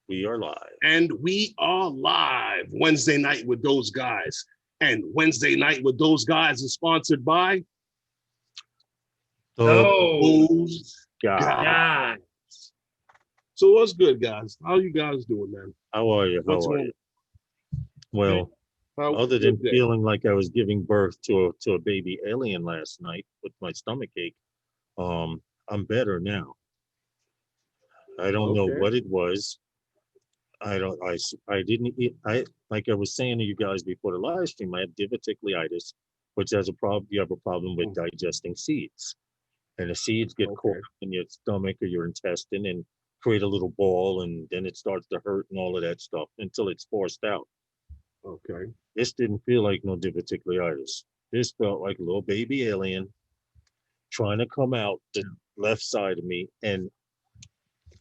We are live. And we are live Wednesday night with those guys. And Wednesday night with those guys is sponsored by those guys. So what's good, guys? How you guys doing, man? How are you? How are you? Well, other than feeling like I was giving birth to a baby alien last night with my stomach ache, I'm better now. I don't know what it was. I didn't eat. Like I was saying to you guys before the live stream, I have diverticulitis, which has a problem. You have a problem with digesting seeds, and the seeds get caught in your stomach or your intestine and create a little ball, and then it starts to hurt and all of that stuff until it's forced out. Okay. This didn't feel like no diverticulitis. This felt like a little baby alien trying to come out the left side of me, and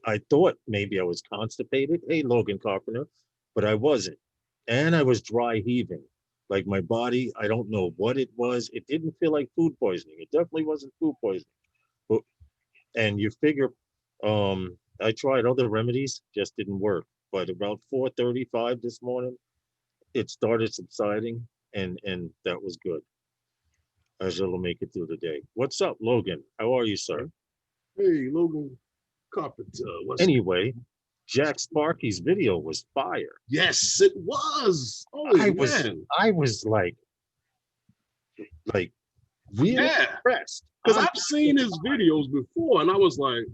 I thought maybe I was constipated. Hey, Logan Carpenter, but I wasn't. And I was dry heaving. Like my body, I don't know what it was. It didn't feel like food poisoning. It definitely wasn't food poisoning. But, and you figure, I tried other remedies, just didn't work. But about 4:35 this morning, it started subsiding, and that was good. I was able to make it through the day. What's up, Logan? How are you, sir? Hey, Logan Carpenter. Anyway, Jack Sparky's video was fire. Yes, it was. Oh, I was like really impressed. Because I've seen his videos before, and I was like,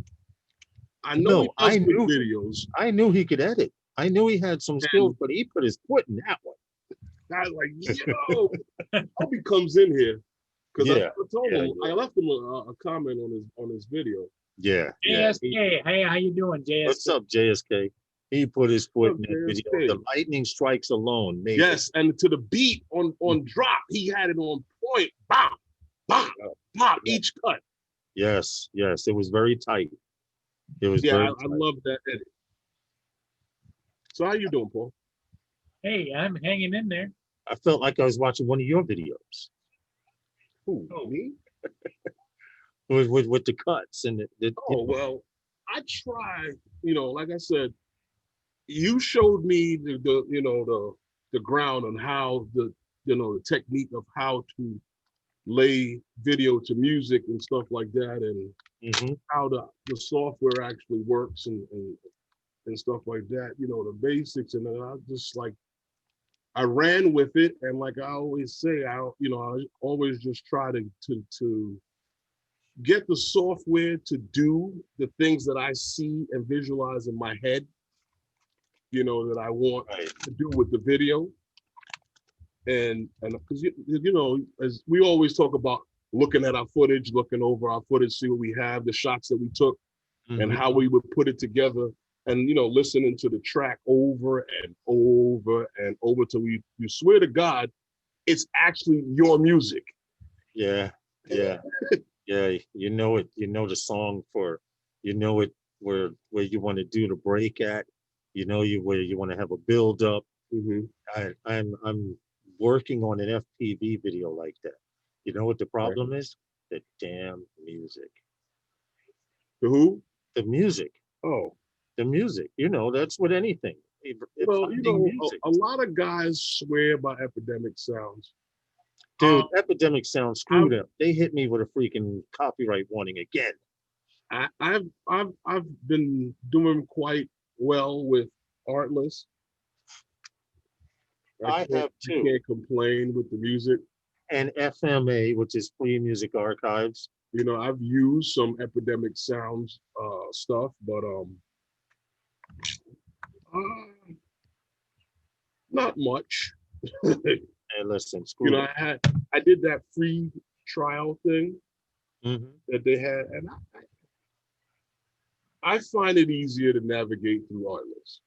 I know he does good videos. I knew he could edit. I knew he had some skills, but he put his foot in that one. I was like, yo, I hope he comes in here. Because I told him, I left him a comment on his video. Yeah. JSK, hey, how you doing, JSK? What's up, JSK? He put his foot in that video. The lightning strikes alone. And to the beat on drop, he had it on point. Bam, bam, bam, each cut. Yes, it was very tight. It was I love that edit. So how you doing, Paul? Hey, I'm hanging in there. I felt like I was watching one of your videos. Who, me? with the cuts and well, I try, like I said, you showed me the ground on how the technique of how to lay video to music and stuff like that, and how the software actually works and stuff like that, the basics. And then I just I ran with it, and like I always say, I always just try to get the software to do the things that I see and visualize in my head, that I want to do with the video. And because, as we always talk about looking at our footage, looking over our footage, see what we have, the shots that we took, and how we would put it together, and, listening to the track over and over and over till you swear to God, it's actually your music. Yeah. Yeah, you know it. You know the song for, it where you want to do the break at. Where you want to have a build up. I'm working on an FPV video like that. You know what the problem is? The damn music. The who? The music. Oh, the music. That's what anything. Well, a lot of guys swear by Epidemic sounds. Dude, Epidemic sounds screwed up. They hit me with a freaking copyright warning again. I've been doing quite well with Artless. I have too. I can't complain with the music. And FMA, which is Free Music Archives. I've used some Epidemic sounds stuff, but not much. Hey, listen, screw it. I did that free trial thing that they had, and I find it easier to navigate through Artless.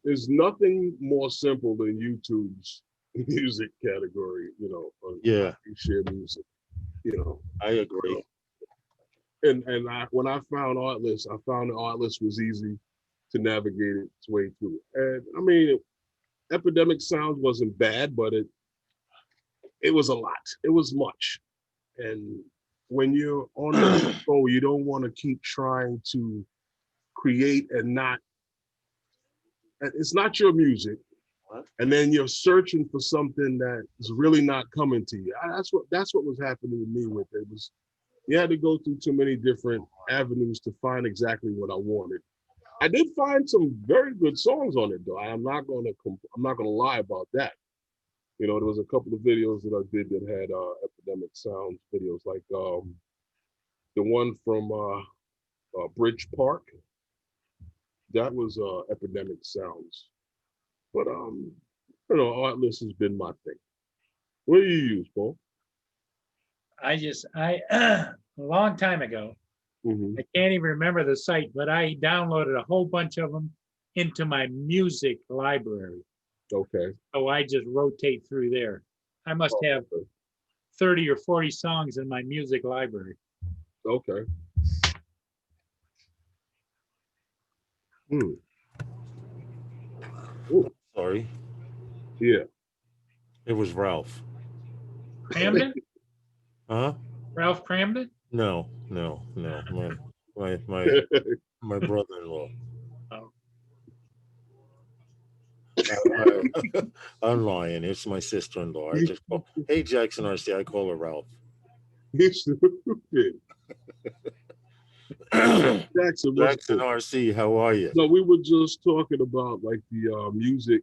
There's nothing more simple than YouTube's music category. You share music. I agree. And when I found Artless, I found that Artless was easy to navigate its way through. And I mean, Epidemic Sounds wasn't bad, but it was a lot. It was much. And when you're on the show, you don't want to keep trying to create and not, it's not your music. What? And then you're searching for something that is really not coming to you. That's what was happening to me with it. Was you had to go through too many different avenues to find exactly what I wanted. I did find some very good songs on it though. I'm not gonna lie about that. You know, there was a couple of videos that I did that had Epidemic sound videos, like the one from Bridge Park. That was Epidemic sounds. But you know, Artlist has been my thing. What do you use, Paul? I a long time ago, I can't even remember the site, but I downloaded a whole bunch of them into my music library. Okay. So I just rotate through there. I must have 30 or 40 songs in my music library. Okay. Hmm. Ooh, Sorry, yeah. it was Ralph. Cramden? Huh? Ralph Cramden? No. My brother-in-law. Oh. I'm lying. It's my sister-in-law. I just call, hey Jackson RC. I call her Ralph. He's stupid. Jackson, what's Jackson good? RC, how are you? No, we were just talking about like the music,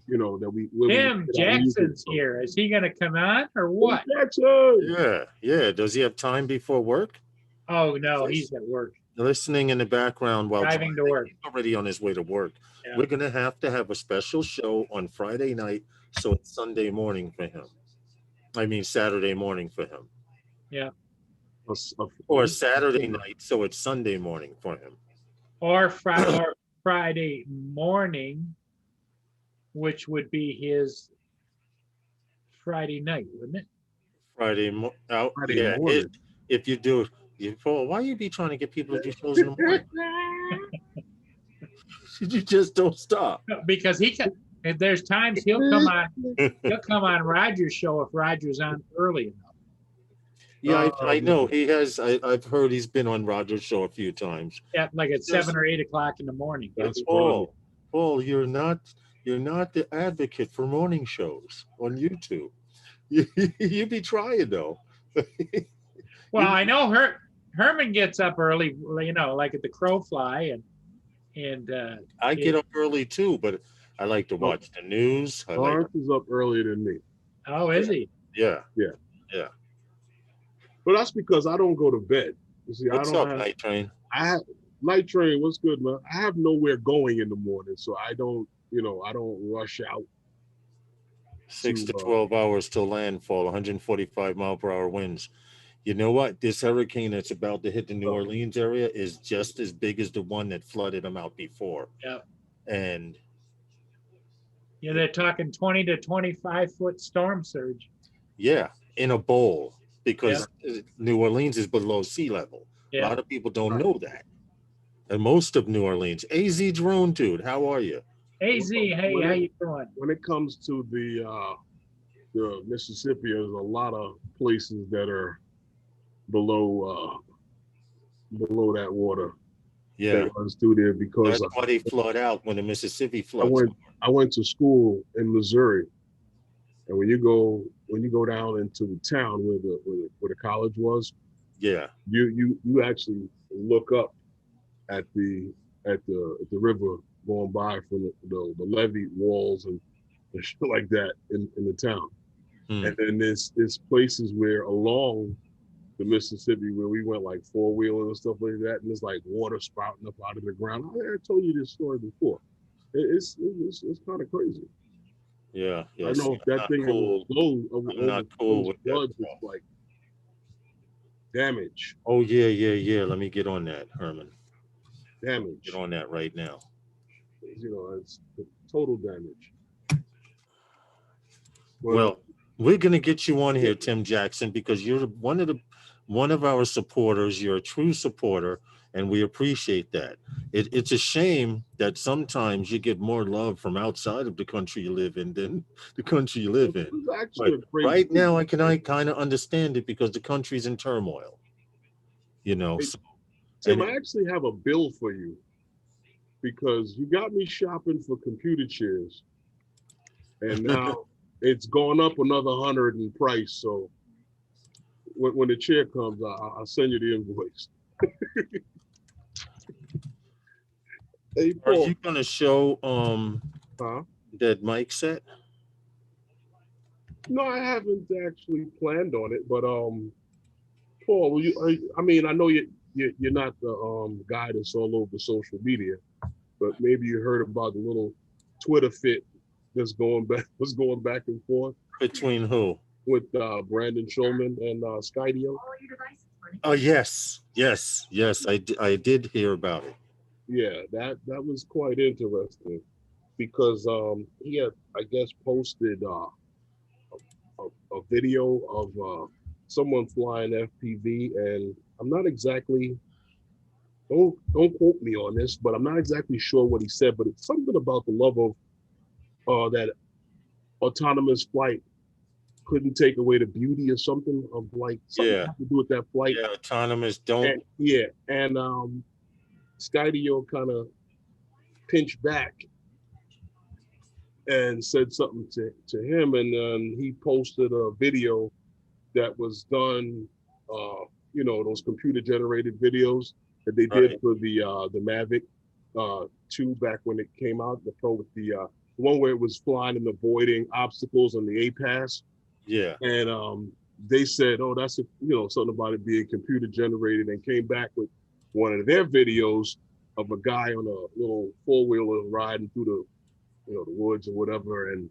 you know, that we Tim Jackson's here. Is he going to come on or what? Jackson! Yeah. Does he have time before work? Oh, no, he's at work. Listening in the background while Driving to work. He's already on his way to work. Yeah. We're going to have a special show on Friday night, so it's Sunday morning for him. I mean, Saturday morning for him. Yeah. Or Saturday night, so it's Sunday morning for him. Or Friday morning, which would be his Friday night, wouldn't it? Friday morning. If you do, Paul, why you be trying to get people to do shows in the morning? You just don't stop. Because there's times he'll come on Roger's show if Roger's on early enough. Yeah, I know he has. I've heard he's been on Roger's show a few times. Yeah, like at 7 or 8 o'clock in the morning. That's Paul, you're not the advocate for morning shows on YouTube. You be trying though. Well, I know Herman gets up early, you know, like at the crow fly, and I get up early too, but I like to watch the news. Lawrence is up earlier than me. Oh, is he? Yeah. But that's because I don't go to bed. You see, What's up, Night Train? Night Train, what's good, man? I have nowhere going in the morning, so I don't rush out. 6 to 12 hours till landfall, 145 mile per hour winds. You know what? This hurricane that's about to hit the New Orleans area is just as big as the one that flooded them out before. Yeah. And yeah, they're talking 20 to 25 foot storm surge. Yeah, in a bowl, because New Orleans is below sea level. Yeah. A lot of people don't know that. And most of New Orleans. AZ Drone, dude, how are you? AZ, hey, how you doing? When it comes to the Mississippi, there's a lot of places that are below that water. Yeah, that runs through there because that's why they flood out when the Mississippi floods. I went to school in Missouri, and when you go down into the town where the college was, you actually look up at the river going by from the levee walls and shit like that in the town. And then there's places where along the Mississippi where we went like four-wheeling and stuff like that, and there's like water spouting up out of the ground. I told you this story before. It's kind of crazy. Yeah. I know if that thing cool. I'm not cool with floods, it's like damage. Oh yeah. Let me get on that, Herman. Damage. Get on that right now. You know, it's total damage. Well, we're gonna get you on here, Tim Jackson, because you're one of our supporters. You're a true supporter, and we appreciate that. It's a shame that sometimes you get more love from outside of the country you live in than the country you live in. But right now, I kind of understand it because the country's in turmoil. you know. Hey, So, Tim, and I actually have a bill for you because you got me shopping for computer chairs, and now it's gone up another 100 in price. So when the chair comes, I'll send you the invoice. Hey, are Paul. you gonna show Huh? that mic set? No, I haven't actually planned on it, but Paul, I mean, I know you're not the guy that's all over social media, but maybe you heard about the little Twitter fit that's going back was going back and forth Between who? with Brandon Shulman and Skydios. Oh yes, yes, yes. I did hear about it. Yeah, that was quite interesting because he had, I guess, posted a video of someone flying FPV, and I'm not exactly don't quote me on this, but I'm not exactly sure what he said, but it's something about the love of that autonomous flight couldn't take away the beauty or something of like something Yeah, had to do with that flight. yeah. Autonomous. Don't. And yeah, and Skydio kind of pinched back and said something to him, and then he posted a video that was done, those computer generated videos that they did Right. for the Mavic 2 back when it came out, the Pro with the one where it was flying and avoiding obstacles on the A-Pass. Yeah. And they said, oh, that's something about it being computer generated, and came back with one of their videos of a guy on a little four-wheeler riding through the woods or whatever, and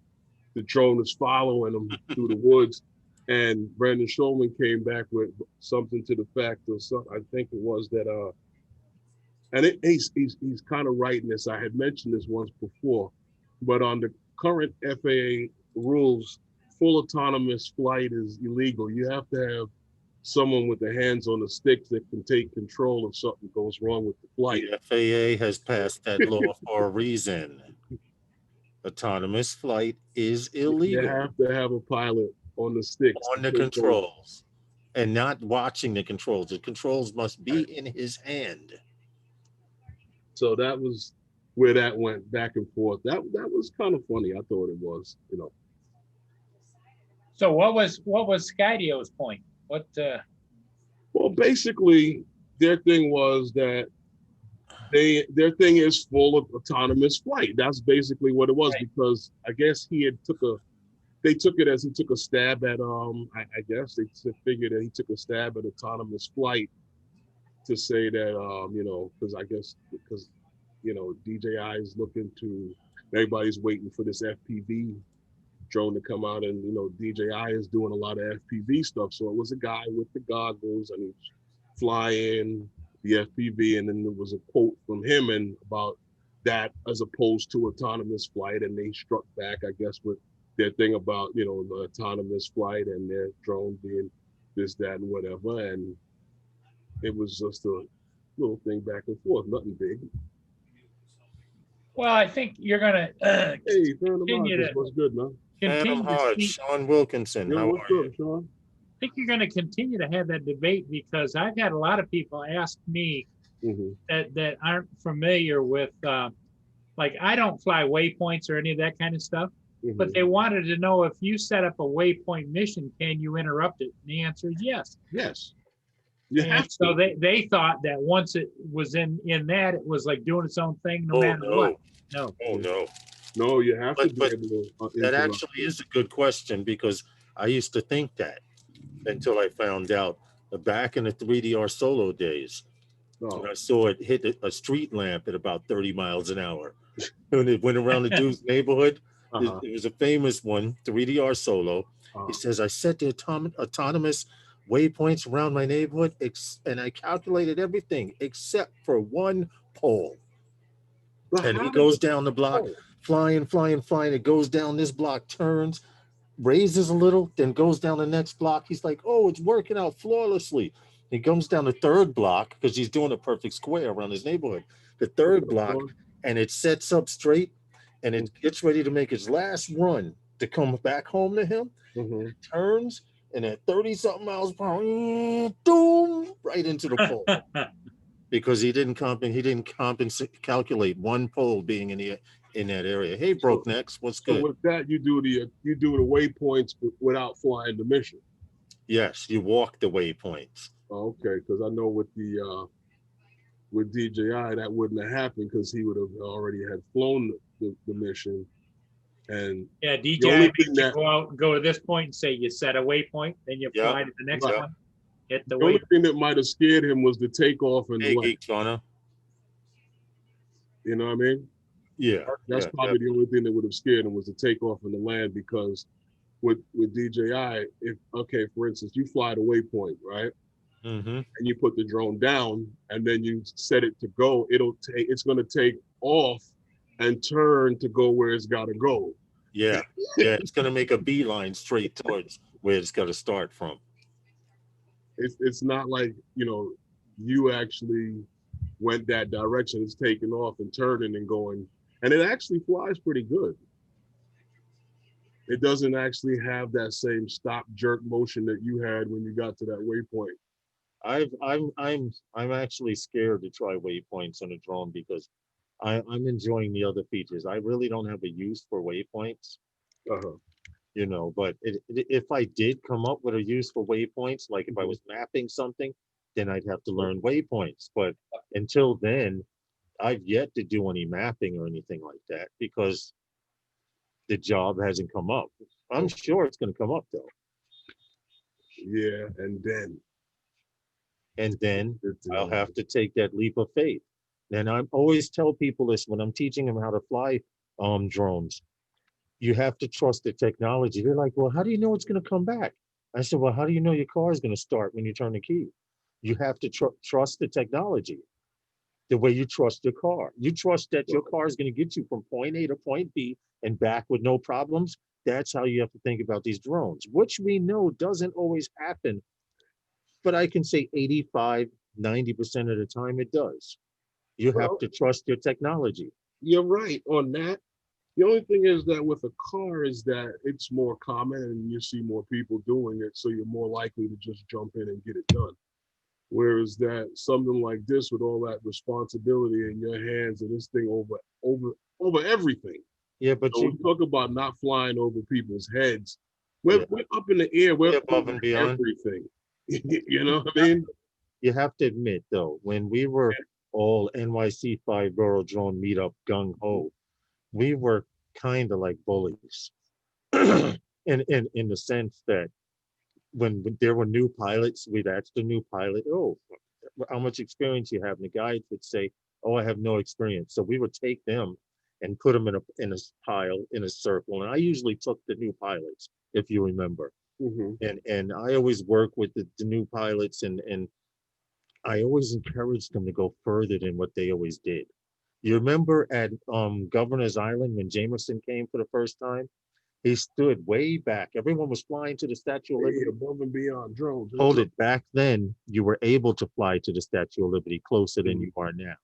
the drone is following him through the woods. And Brandon Shulman came back with something to the fact of I think it was that and he's kind of right in this. I had mentioned this once before, but on the current FAA rules, full autonomous flight is illegal. You have to have someone with their hands on the sticks that can take control if something goes wrong with the flight. The FAA has passed that law for a reason. Autonomous flight is You illegal have to have a pilot on the sticks on the to take over. controls and not watching the controls. The controls must be in his hand. So that was where that went back and forth. That was kind of funny. I thought it was. So what was Skydios point? What Well, basically, their thing was that their thing is full of autonomous flight. That's basically what it was, Right. because I guess they took it as he took a stab at I guess they figured that he took a stab at autonomous flight to say that because DJI is looking to, everybody's waiting for this FPV drone to come out, and DJI is doing a lot of FPV stuff. So it was a guy with the goggles and he's flying the FPV, and then there was a quote from him and about that as opposed to autonomous flight, and they struck back, I guess, with their thing about the autonomous flight and their drone being this, that, and whatever, and it was just a little thing back and forth, nothing big. well, I think you're gonna Hey, Phantom continue Hodges, to what's good, man? Phantom continue to Hodge, see. Sean Wilkinson, Yo, how what's are you? up, Sean? I think you're going to continue to have that debate, because I've had a lot of people ask me Mm-hmm. that aren't familiar with, like, I don't fly waypoints or any of that kind of stuff, Mm-hmm. but they wanted to know, if you set up a waypoint mission, can you interrupt it? And the answer is yes. Yes. You And have to. so they thought that once it was in that, it was like doing its own thing no matter what. No. Oh no. No, you have to But be able to that interrupt. actually is a good question, because I used to think that until I found out back in the 3DR solo days. No. And I saw it hit a street lamp at about 30 miles an hour. When it went around the dude's neighborhood, it was a famous one, 3DR solo. He says, I set the autonomous waypoints around my neighborhood, and I calculated everything except for one pole. And he goes down the block, flying. It goes down this block, turns, raises a little, then goes down the next block. He's like, oh, it's working out flawlessly. He comes down the third block, because he's doing a perfect square around his neighborhood. The third block, and it sets up straight, and it gets ready to make its last run to come back home to him. Mm-hmm. It turns, and at 30 something miles per hour, boom, right into the pole. Because he didn't compensate, calculate one pole being in that area. Hey, broke necks, what's So good? with that, you do the waypoints without flying the mission. Yes, you walk the waypoints. Okay, because I know with with DJI that wouldn't have happened because he would have already had flown the mission. And Yeah, the DJI only makes thing you that go out and go to this point and say you set a waypoint, then you Yep. fly to the next Right. one, hit the the only waypoint. thing that might have scared him was the takeoff and the Hey, land. Geek China. You know what I mean? Yeah. That's probably the only thing that would have scared him was the takeoff and the land, because with DJI, if for instance, you fly the waypoint, right? Mm-hmm. And you put the drone down and then you set it to go, it's gonna take off and turn to go where it's gotta go. Yeah. Yeah. It's gonna make a beeline straight towards where it's gotta start from. It's not like, you actually went that direction. It's taking off and turning and going. And it actually flies pretty good. It doesn't actually have that same stop jerk motion that you had when you got to that waypoint. I'm actually scared to try waypoints on a drone because I'm enjoying the other features. I really don't have a use for waypoints, Uh-huh. But if I did come up with a use for waypoints, like if I was mapping something, then I'd have to learn waypoints. But until then, I've yet to do any mapping or anything like that because the job hasn't come up. I'm sure it's going to come up though. Yeah, And then I'll have to take that leap of faith. And I always tell people this when I'm teaching them how to fly drones. You have to trust the technology. They're like, well, how do you know it's going to come back? I said, well, how do you know your car is going to start when you turn the key? You have to trust the technology the way you trust your car. You trust that your car is going to get you from point A to point B and back with no problems. That's how you have to think about these drones, which we know doesn't always happen. But I can say 85, 90% of the time it does. You have to trust your technology. You're right on that. The only thing is that with a car is that it's more common and you see more people doing it, so you're more likely to just jump in and get it done. Whereas that something like this with all that responsibility in your hands and this thing over everything. Yeah, but So we talk about not flying over people's heads. We're up in the air. We're above and beyond everything. You know what I mean? You have to admit, though, when we were all NYC 5 Borough Drone Meetup gung ho, we were kind of like bullies, in the sense that when there were new pilots, we'd ask the new pilot, "Oh, how much experience you have?" And the guide would say, "Oh, I have no experience." So we would take them and put them in a pile in a circle, and I usually took the new pilots, if you remember. And I always work with the new pilots, and I always encouraged them to go further than what they always did. You remember at Governor's Island when Jamerson came for the first time? He stood way back. Everyone was flying to the Statue of Liberty. Above and beyond drones. Hold it. Back then, you were able to fly to the Statue of Liberty closer than you are now.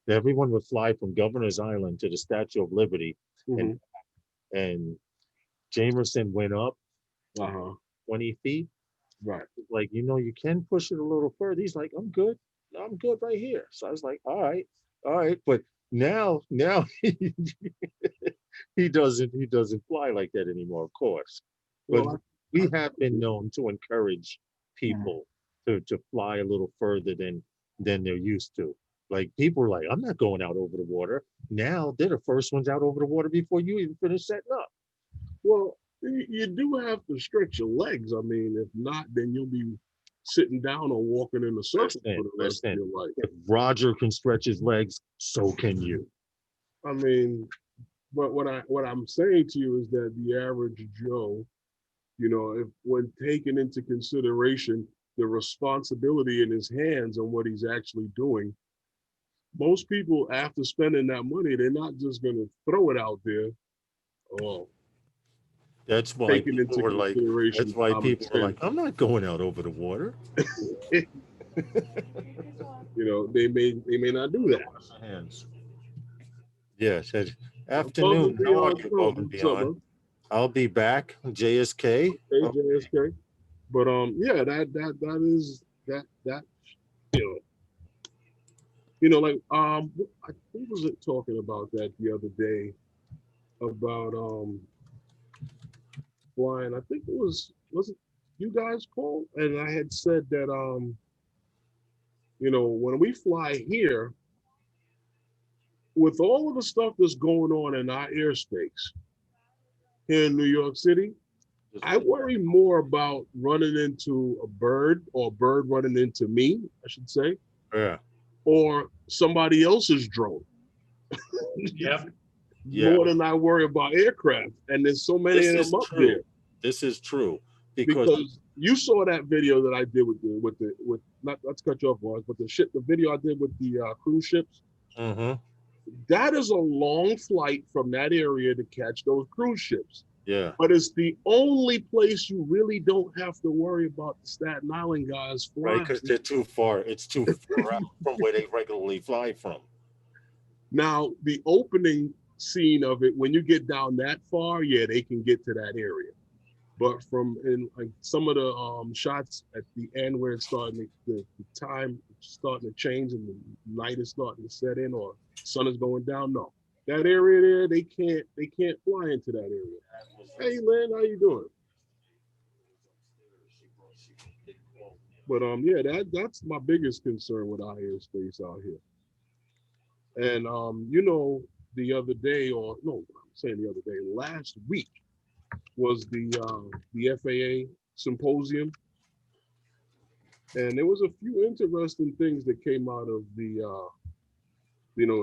Everyone would fly from Governor's Island to the Statue of Liberty, and Jamerson went up 20 feet. Right. Like, you can push it a little further. He's like, I'm good right here. So I was like, all right. But now he doesn't fly like that anymore, of course. But we have been known to encourage people to fly a little further than they're used to. Like, people are like, I'm not going out over the water. Now they're the first ones out over the water before you even finish setting up. Well, you do have to stretch your legs. I mean, if not, then you'll be sitting down or walking in a circle for the rest of your life. If Roger can stretch his legs, so can you. I mean, but what I'm saying to you is that the average Joe, if when taken into consideration the responsibility in his hands and what he's actually doing, most people after spending that money, they're not just going to throw it out there. Oh. That's why people were like, I'm not going out over the water. They may not do that. Hands. Yes. Afternoon. How are you, above and beyond? I'll be back. JSK. Hey, JSK. But yeah, that is that you like who was it talking about that the other day about flying? I think was it you guys, Paul? And I had said that when we fly here, with all of the stuff that's going on in our airspace here in New York City, I worry more about running into a bird or a bird running into me, I should say, Yeah. or somebody else's drone. Yep. Yeah. More than I worry about aircraft. And there's so many This of is them up true. there. This is true because Because you saw that video that I did with not to cut you off, Lars, but the video I did with the cruise ships. mhm, That is a long flight from that area to catch those cruise ships. yeah, But it's the only place you really don't have to worry about the Staten Island guys right, flying. because they're too far. It's too far out from where they regularly fly from. Now, the opening scene of it, when you get down that far, yeah, they can get to that area. But from in like some of the shots at the end where it's starting the time starting to change and the night is starting to set in or sun is going down, no. That area there, they can't fly into that area. Hey Lynn, how you doing? But yeah, that's my biggest concern with our airspace out here. And the other day, or no, I'm saying the other day, last week was the FAA symposium, and there was a few interesting things that came out of the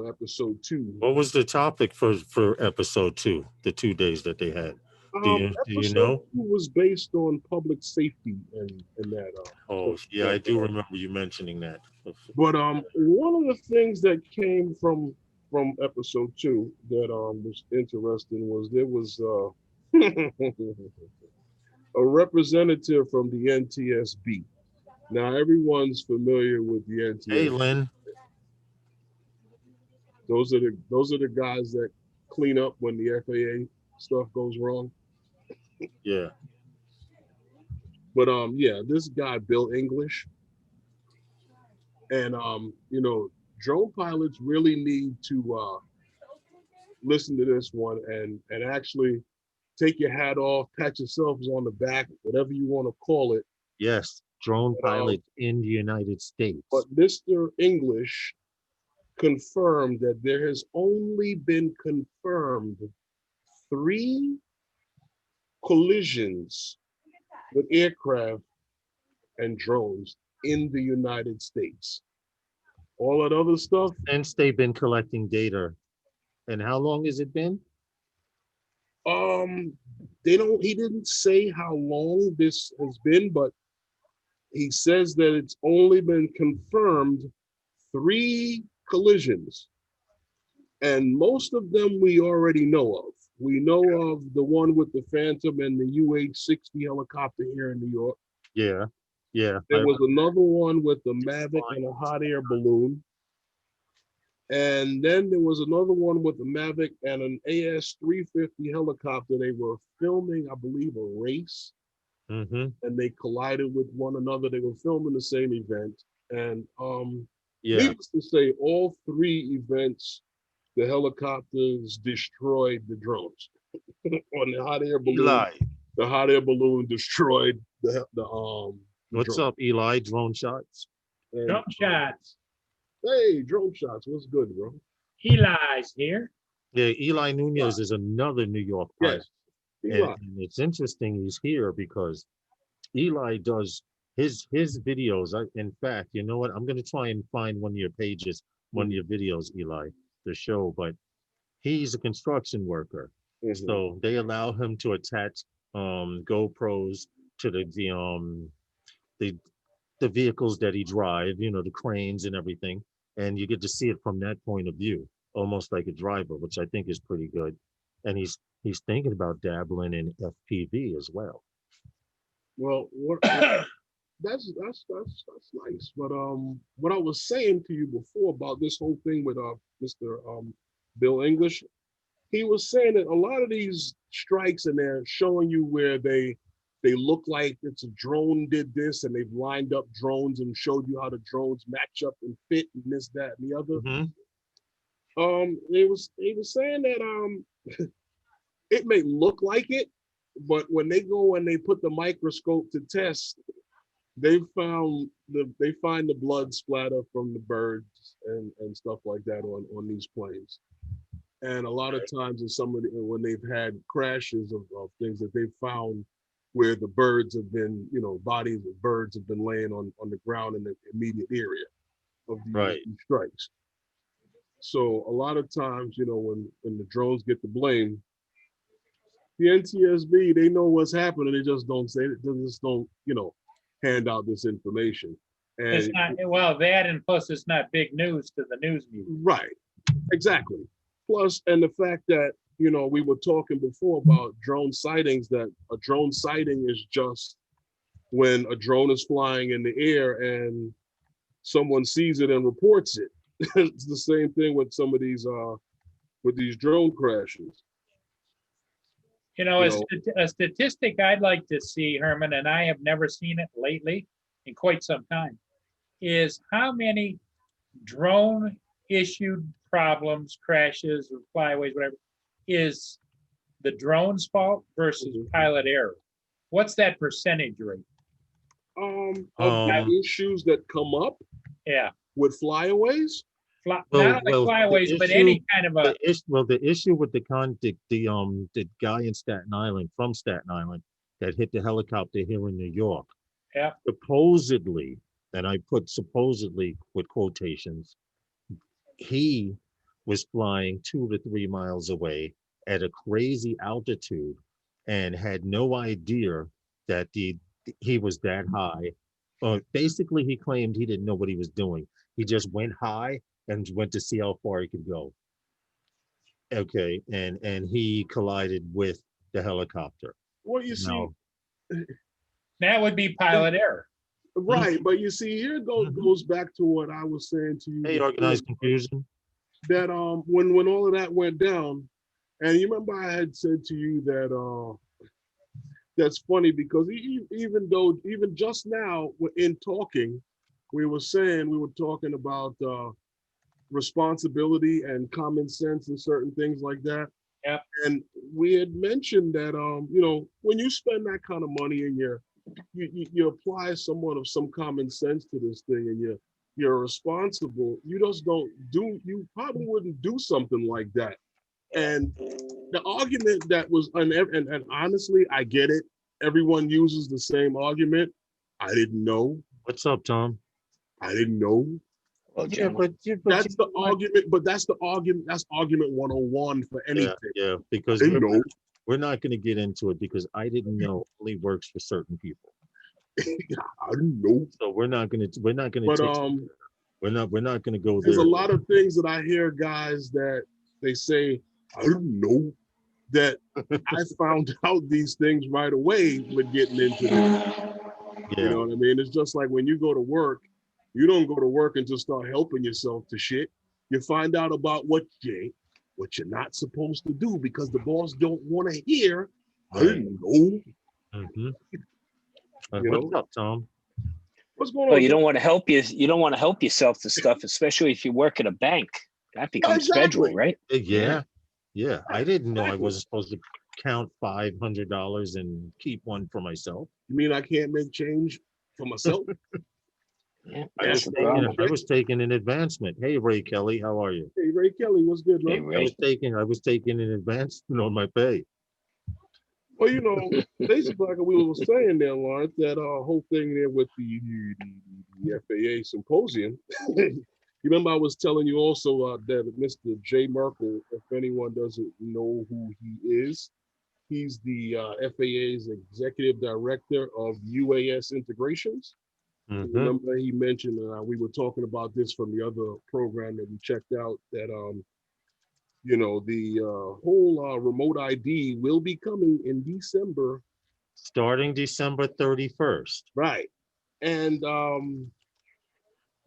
episode 2. What was the topic for episode 2? The 2 days that they had. Do you Episode know? 2 was based on public safety and that. Oh, yeah, I do remember you mentioning that. But one of the things that came from episode 2 that was interesting was there was a representative from the NTSB. Now everyone's familiar with the Hey, NTSB. Lynn. Those are the guys that clean up when the FAA stuff goes wrong. Yeah. But yeah, this guy Bill English, and drone pilots really need to listen to this one and actually take your hat off, pat yourselves on the back, whatever you want to call it. Yes, drone But, pilots in the United States. But Mr. English confirmed that there has only been confirmed 3 collisions with aircraft and drones in the United States. All that other stuff. Since they've been collecting data. And how long has it been? He didn't say how long this has been, but he says that it's only been confirmed 3 collisions. And most of them we already know of. We know of the one with the Phantom and the UH-60 helicopter here in New York. Yeah, yeah. There was another one with the Mavic and a hot air balloon. And then there was another one with a Mavic and an AS-350 helicopter. They were filming, I believe, a race. Mm-hmm. And they collided with one another. They were filming the same event. And yeah. Needless to say, all 3 events, the helicopters destroyed the drones. On the hot air balloon, Eli. the hot air balloon destroyed the What's drone. up, Eli? Drone shots. And, Drone shots. Hey, drone shots. What's good, bro? Eli's here. Yeah, Eli Nunez is another New York pilot. Yes. And it's interesting he's here because Eli does his videos. In fact, you know what? I'm going to try and find one of your pages, one of your videos, Eli, to show. But he's a construction worker, so they allow him to attach GoPros to the vehicles that he drives. The cranes and everything, and you get to see it from that point of view, almost like a driver, which I think is pretty good. And he's thinking about dabbling in FPV as well. Well, that's nice. But what I was saying to you before about this whole thing with Mr. Bill English, he was saying that a lot of these strikes and they're showing you where they they look like it's a drone did this, and they've lined up drones and showed you how the drones match up and fit and this, that, and the other. They was saying that it may look like it, but when they go and they put the microscope to test, they find the blood splatter from the birds and stuff like that on these planes. And a lot of times in when they've had crashes of things that they've found where the birds have been, bodies of birds have been laying on the ground in the immediate area of these strikes. So a lot of times, when the drones get the blame, the NTSB, they know what's happening. They just don't say it. They just don't, hand out this information. And it's not, well, that, and plus it's not big news to the news media. Right, exactly. Plus, and the fact that, we were talking before about drone sightings, that a drone sighting is just when a drone is flying in the air and someone sees it and reports it. It's the same thing with some of these drone crashes. A statistic I'd like to see, Herman, and I have never seen it lately in quite some time, is how many drone issued problems, crashes, or flyaways, whatever, is the drone's fault versus pilot error. What's that percentage rate? Of the issues that come up with flyaways? Not only flyaways, but any kind of a. The issue with the guy in Staten Island, from Staten Island, that hit the helicopter here in New York. Yeah. Supposedly, and I put supposedly with quotations, he was flying 2 to 3 miles away at a crazy altitude and had no idea that he was that high. Basically, he claimed he didn't know what he was doing. He just went high and went to see how far he could go. Okay, and he collided with the helicopter. Well, you see, that would be pilot error. Right, but you see, here goes back to what I was saying to you. Hey, organized confusion. That when all of that went down, and you remember I had said to you that that's funny because even just now in talking, we were talking about responsibility and common sense and certain things like that. Yeah. And we had mentioned that when you spend that kind of money and you apply somewhat of some common sense to this thing and you're responsible, you probably wouldn't do something like that. And the argument that was, and honestly, I get it. Everyone uses the same argument. I didn't know. What's up, Tom? I didn't know. Well, that's the argument, but that's the argument. That's argument 101 for anything. Yeah, because we're not going to get into it because I didn't know only works for certain people. I didn't know. So we're not going to. We're not going to go there. There's a lot of things that I hear guys that they say, I didn't know that I found out these things right away with getting into this. Yeah. You know what I mean? It's just like when you go to work, you don't go to work and just start helping yourself to shit. You find out about what you're not supposed to do because the boss don't want to hear. I didn't know. Mm-hmm. What's up, Tom? What's going on? Well, you don't want to help you. You don't want to help yourself to stuff, especially if you work at a bank. That becomes federal, right? Yeah. I didn't know I wasn't supposed to count $500 and keep one for myself. You mean I can't make change for myself? Yeah, I was taking an advancement. Hey, Ray Kelly, how are you? Hey, Ray Kelly, what's good, man? Hey, I was taking an advancement on my pay. Well, basically, like we were saying there, Lawrence, that whole thing there with the FAA symposium. You remember I was telling you also that Mr. Jay Merkel, if anyone doesn't know who he is, he's the FAA's executive director of UAS integrations. Mm-hmm. Remember he mentioned, we were talking about this from the other program that we checked out, that the whole remote ID will be coming in December. Starting December 31st. Right. And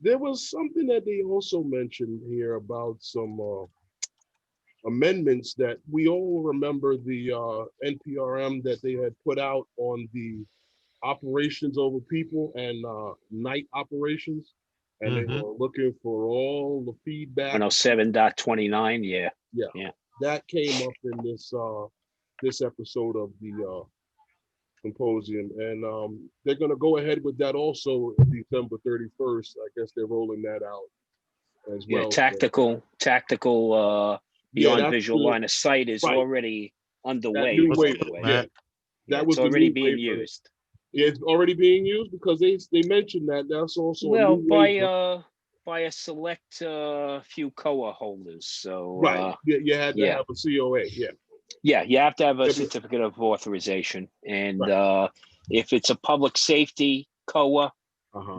there was something that they also mentioned here about some amendments that we all remember the NPRM that they had put out on the operations over people and night operations. And they were looking for all the feedback. 107.29, yeah. Yeah. That came up in this episode of the symposium. And they're gonna go ahead with that also December 31st. I guess they're rolling that out as well. Yeah, tactical beyond visual line of sight is already underway. That was already being used. Yeah, it's already being used because they mentioned that. That's also by a select few COA holders. So you had to have a COA. Yeah, you have to have a certificate of authorization, and if it's a public safety COA,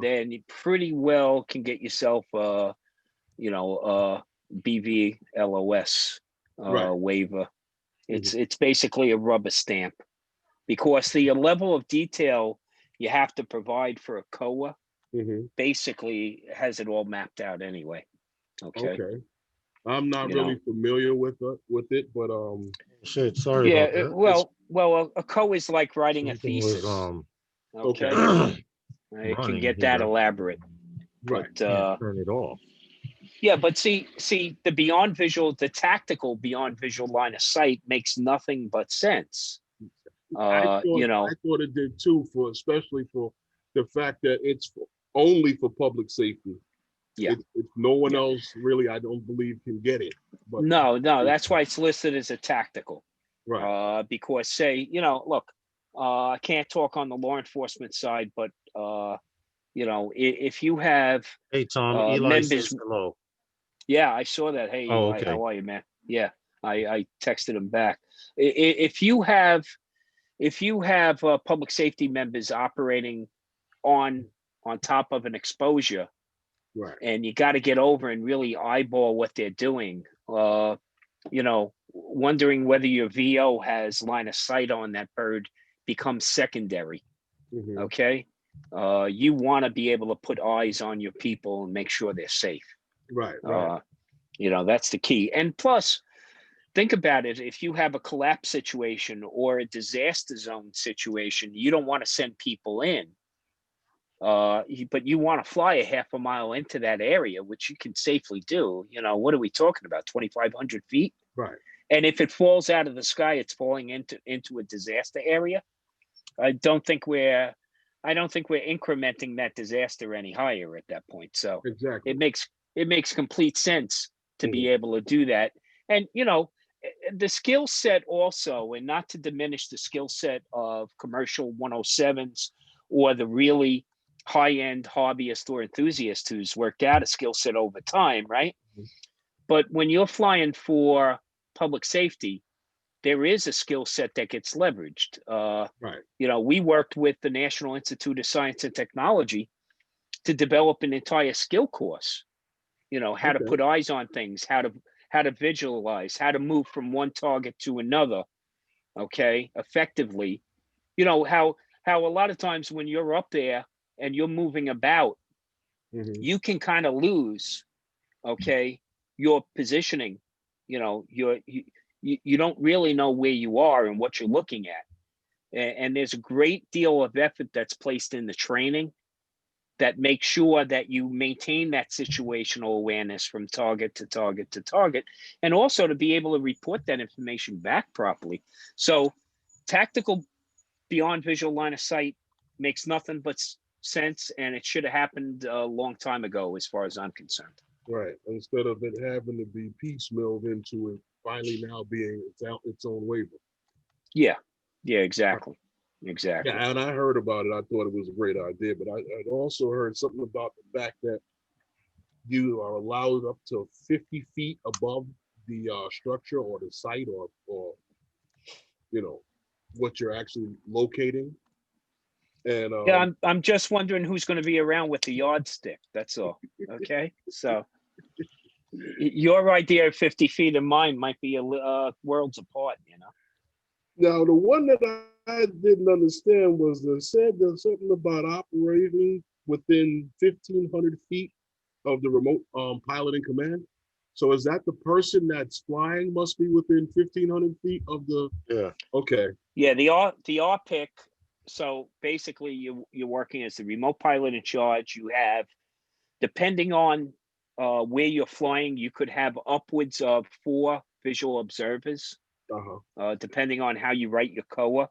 then you pretty well can get yourself BVLOS waiver. It's basically a rubber stamp, because the level of detail you have to provide for a COA basically has it all mapped out anyway. Okay. I'm not really familiar with it, but shit, sorry about that. Well, a COA is like writing a thesis. Okay. It can get that elaborate. Right. But turn it off. Yeah, but see, the tactical beyond visual line of sight makes nothing but sense. I thought it did too, especially for the fact that it's only for public safety. Yeah. If no one else really, I don't believe, can get it. But no, that's why it's listed as a tactical. Right. Because look, I can't talk on the law enforcement side, but if you have Tom, Eli members, says hello. Yeah, I saw that. Hey, Eli, how are you, man? Yeah, I texted him back. If you have public safety members operating on top of an exposure, right, and you got to get over and really eyeball what they're doing, wondering whether your VO has line of sight on that bird becomes secondary. Okay, you want to be able to put eyes on your people and make sure they're safe. Right. That's the key. And plus, think about it. If you have a collapse situation or a disaster zone situation, you don't want to send people in, but you want to fly a half a mile into that area, which you can safely do. What are we talking about? 2,500 feet? Right. And if it falls out of the sky, it's falling into a disaster area. I don't think we're incrementing that disaster any higher at that point. So exactly, it makes complete sense to be able to do that. And the skill set also, and not to diminish the skill set of commercial 107s or the really high-end hobbyist or enthusiast who's worked out a skill set over time, right? But when you're flying for public safety, there is a skill set that gets leveraged. Right. We worked with the National Institute of Science and Technology to develop an entire skill course. How to put eyes on things, how to visualize, how to move from one target to another, effectively. How a lot of times when you're up there and you're moving about, you can kind of lose, your positioning. You don't really know where you are and what you're looking at. And there's a great deal of effort that's placed in the training that makes sure that you maintain that situational awareness from target to target to target, and also to be able to report that information back properly. So tactical beyond visual line of sight makes nothing but sense, and it should have happened a long time ago as far as I'm concerned. Right. Instead of it having to be piecemealed into it finally now being its own waiver. Yeah, exactly. Exactly. Yeah, and I heard about it. I thought it was a great idea, but I also heard something about the fact that you are allowed up to 50 feet above the structure or the site or what you're actually locating. And yeah, I'm just wondering who's going to be around with the yardstick. That's all. Okay, so your idea of 50 feet and mine might be worlds apart. Now, the one that I didn't understand was there's something about operating within 1,500 feet of the remote piloting command. So is that the person that's flying must be within 1,500 feet of the? Yeah. Okay. Yeah, the RPIC. So basically, you're working as the remote pilot in charge. You have, depending on where you're flying, you could have upwards of 4 visual observers, depending on how you write your COA.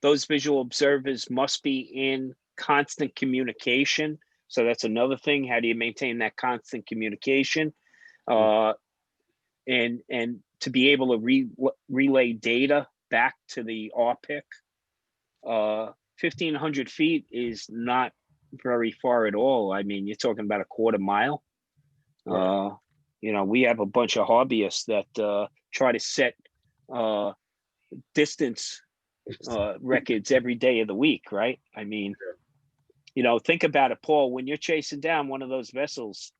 Those visual observers must be in constant communication. So that's another thing. How do you maintain that constant communication? And to be able to relay data back to the RPIC. 1,500 feet is not very far at all. I mean, you're talking about a quarter mile. Right. You know, we have a bunch of hobbyists that try to set distance records every day of the week, right? I mean, you know, think about it, Paul, when you're chasing down one of those vessels,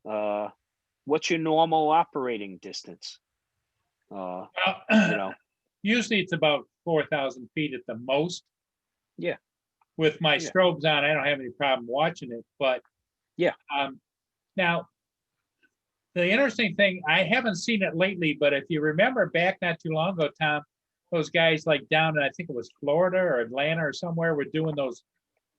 what's your normal operating distance? Well, You know, usually it's about 4,000 feet at the most. Yeah. With my Yeah. strobes on, I don't have any problem watching it, but Yeah. Now, the interesting thing, I haven't seen it lately, but if you remember back not too long ago, Tom, those guys like down in, I think it was Florida or Atlanta or somewhere, were doing those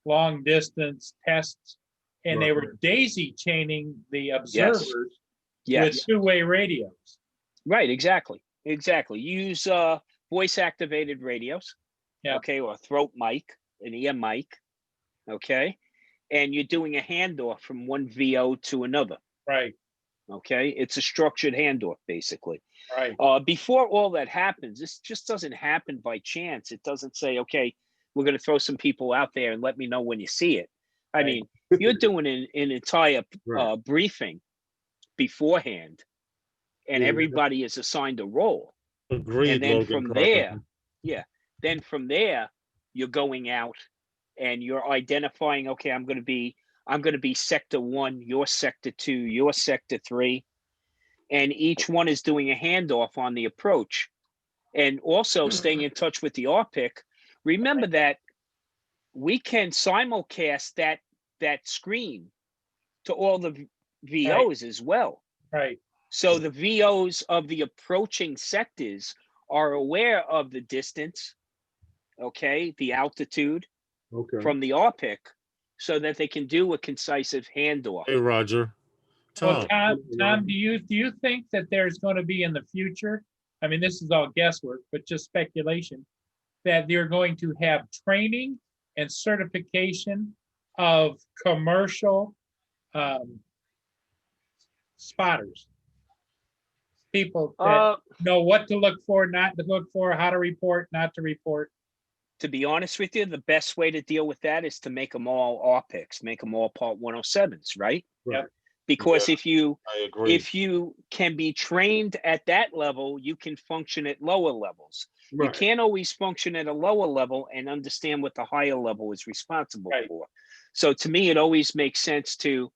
long distance tests, and they were daisy chaining the observers with two-way radios. Right, exactly. Use voice activated radios, okay, or throat mic, an ear mic, okay, and you're doing a handoff from one VO to another. Right. Okay, it's a structured handoff, basically. Right. Before all that happens, this just doesn't happen by chance. It doesn't say, okay, we're going to throw some people out there and let me know when you see it. I mean, you're doing an entire briefing beforehand, and everybody is assigned a role. Agreed, and then Logan from Carpenter. there, then from there, you're going out and you're identifying, okay, I'm going to be sector 1, your sector 2, your sector 3, and each one is doing a handoff on the approach, and also staying in touch with the RPIC. Remember that we can simulcast that screen to all the VOs as well. Right. So the VOs of the approaching sectors are aware of the distance, okay, the altitude from the RPIC, so that they can do a concise handoff. Hey, Roger. Well, Tom, do you think that there's going to be in the future, I mean, this is all guesswork, but just speculation, that they're going to have training and certification of commercial spotters? People that know what to look for, not to look for, how to report, not to report. To be honest with you, the best way to deal with that is to make them all RPICs, make them all Part 107s, right? Yep. Because if you can be trained at that level, you can function at lower levels. You can't always function at a lower level and understand what the higher level is responsible for. So to me, it always makes sense to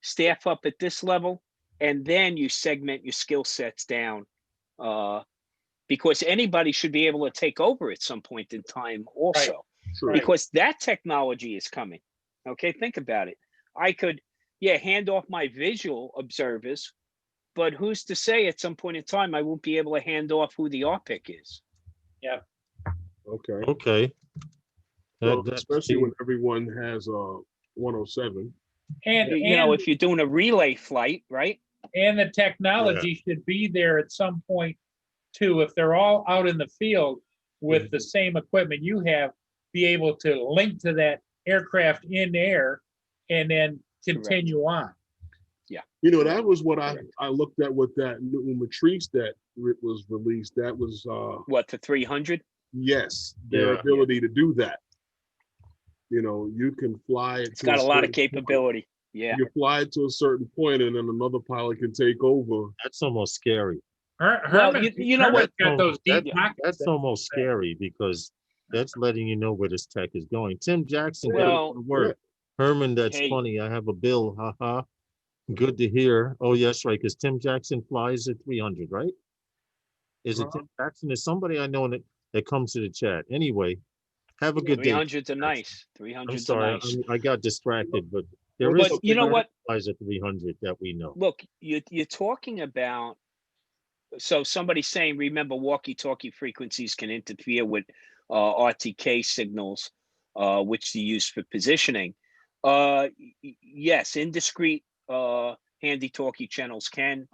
staff up at this level, and then you segment your skill sets down, because anybody should be able to take over at some point in time also, because that technology is coming. Okay, think about it. I could, hand off my visual observers, but who's to say at some point in time I won't be able to hand off who the RPIC is? Yeah. Okay. Well, especially when everyone has a 107. And you know, if you're doing a relay flight, right? And the technology should be there at some point too. If they're all out in the field with the same equipment you have, be able to link to that aircraft in air and then continue on. Yeah. You know, that was what I looked at with that new Matrice that was released. That was what, the 300? Yes, their ability to do that. You know, you can fly it. It's got a lot of capability. Yeah. You fly it to a certain point, and then another pilot can take over. That's almost scary. Herman, you know what? Got those deep pockets. That's almost scary, because that's letting you know where this tech is going. Tim Jackson, Herman, that's funny. I have a bill. Haha. Good to hear. Oh, yes, right. Because Tim Jackson flies at 300, right? Is it Tim Jackson? Is somebody I know that comes to the chat? Anyway, have a good day. 300s are nice. 300s I'm sorry, are nice. I got distracted, but But you know what? Applies at 300 that we know. look, you're talking about, so somebody's saying, remember, walkie-talkie frequencies can interfere with RTK signals, which you use for positioning. Yes, indiscrete handy-talkie channels can.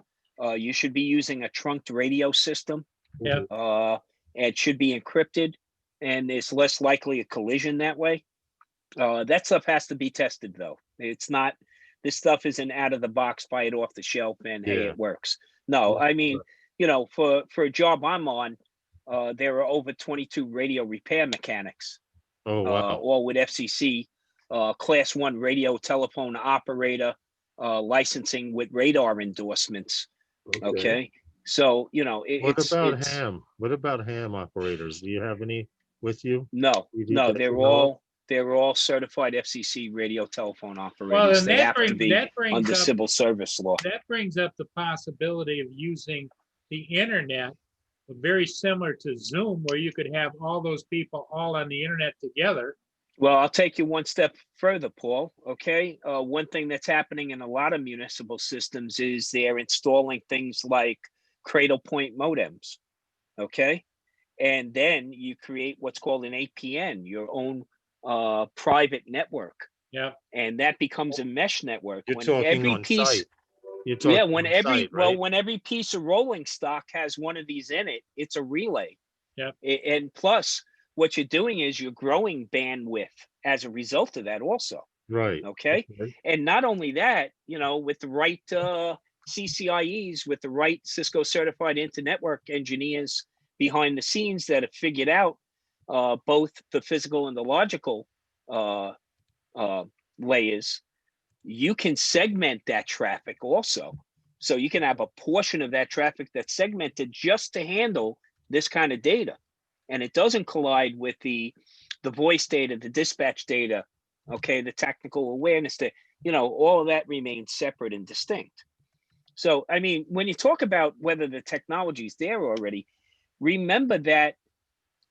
You should be using a trunked radio system. Yeah. It should be encrypted, and it's less likely a collision that way. That stuff has to be tested, though. It's not, this stuff isn't out of the box, buy it off the shelf, and hey, Yeah. it works. No, I mean, you know, for a job I'm on, there are over 22 radio repair mechanics, Oh, wow. all with FCC, class 1 radio telephone operator licensing with radar endorsements. Okay. So, you know, What about ham? What about ham operators? Do you have any with you? No, You do no, that they're all certified FCC radio telephone Well, operators. and They that have to brings, be that brings under up, civil service law. that brings up the possibility of using the internet, very similar to Zoom, where you could have all those people all on the internet together. Well, I'll take you one step further, Paul. Okay. One thing that's happening in a lot of municipal systems is they're installing things like cradle point modems. Okay. And then you create what's called an APN, your own private network. Yeah. And that becomes a mesh network. You're When talking every on piece, site. You're talking yeah, when on every site, well, right? when every piece of rolling stock has one of these in it, it's a relay. Yeah. And plus, what you're doing is you're growing bandwidth as a result of that also. Right. Okay. And not only that, you know, with the right CCIEs, with the right Cisco certified inter-network engineers behind the scenes that have figured out both the physical and the logical layers, you can segment that traffic also. So you can have a portion of that traffic that's segmented just to handle this kind of data. And it doesn't collide with the voice data, the dispatch data, okay, the technical awareness data, you know, all of that remains separate and distinct. So, I mean, when you talk about whether the technology is there already, remember that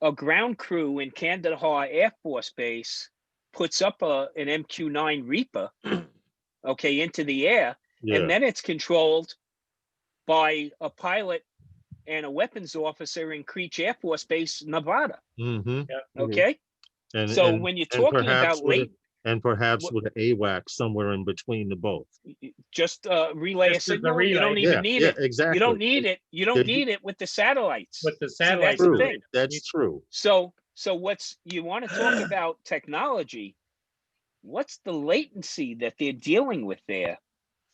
a ground crew in Kandahar Air Force Base puts up an MQ-9 Reaper, okay, into the air, Yeah. and then it's controlled by a pilot and a weapons officer in Creech Air Force Base, Nevada. Mm-hmm. Okay. And So when you're talking about late, and perhaps with an AWAC somewhere in between the both. just relay a Just as a signal, you don't relay. even need it. Exactly. You don't need it. You don't Did need it with the satellites. With the See, satellite. that's the True. thing. That's true. So what's, you want to talk about technology, what's the latency that they're dealing with there?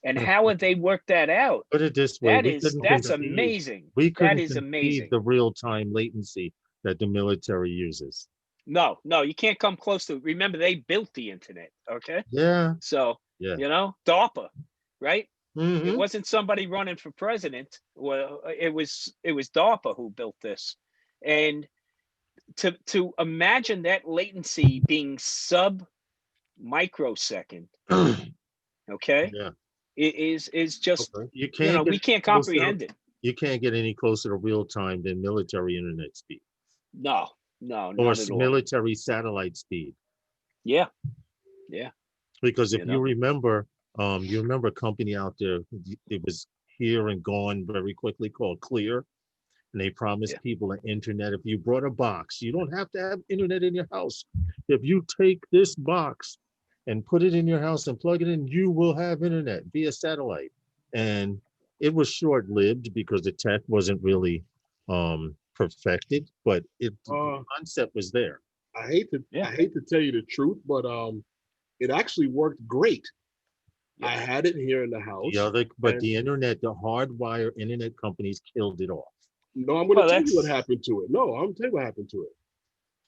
And how have they worked that out? Put it this way. That's amazing. That is amazing. The real-time latency, that the military uses. No, you can't come close to it. Remember, they built the internet. Okay. Yeah. So, Yeah. you know, DARPA, right? Mm-hmm. It wasn't somebody running for president. Well, it was DARPA who built this. And to imagine that latency being sub microsecond, okay? Yeah. It is just, Okay. you know, we can't comprehend it. You can't get any closer to real time than military internet speed. No, Or not at all. military satellite speed. Yeah. Because if You know? you remember a company out there, it was here and gone very quickly, called Collier. And they promised people an internet. If you brought a box, you don't have to have internet in your house. If you take this box and put it in your house and plug it in, you will have internet via satellite. And it was short-lived because the tech wasn't really perfected, but the concept was there. I hate to tell you the truth, but it actually worked great. I had it here in the house. The internet, the hardwire internet companies killed it off. No, I'm going to tell you what happened to it. No, I'm going to tell you what happened to it.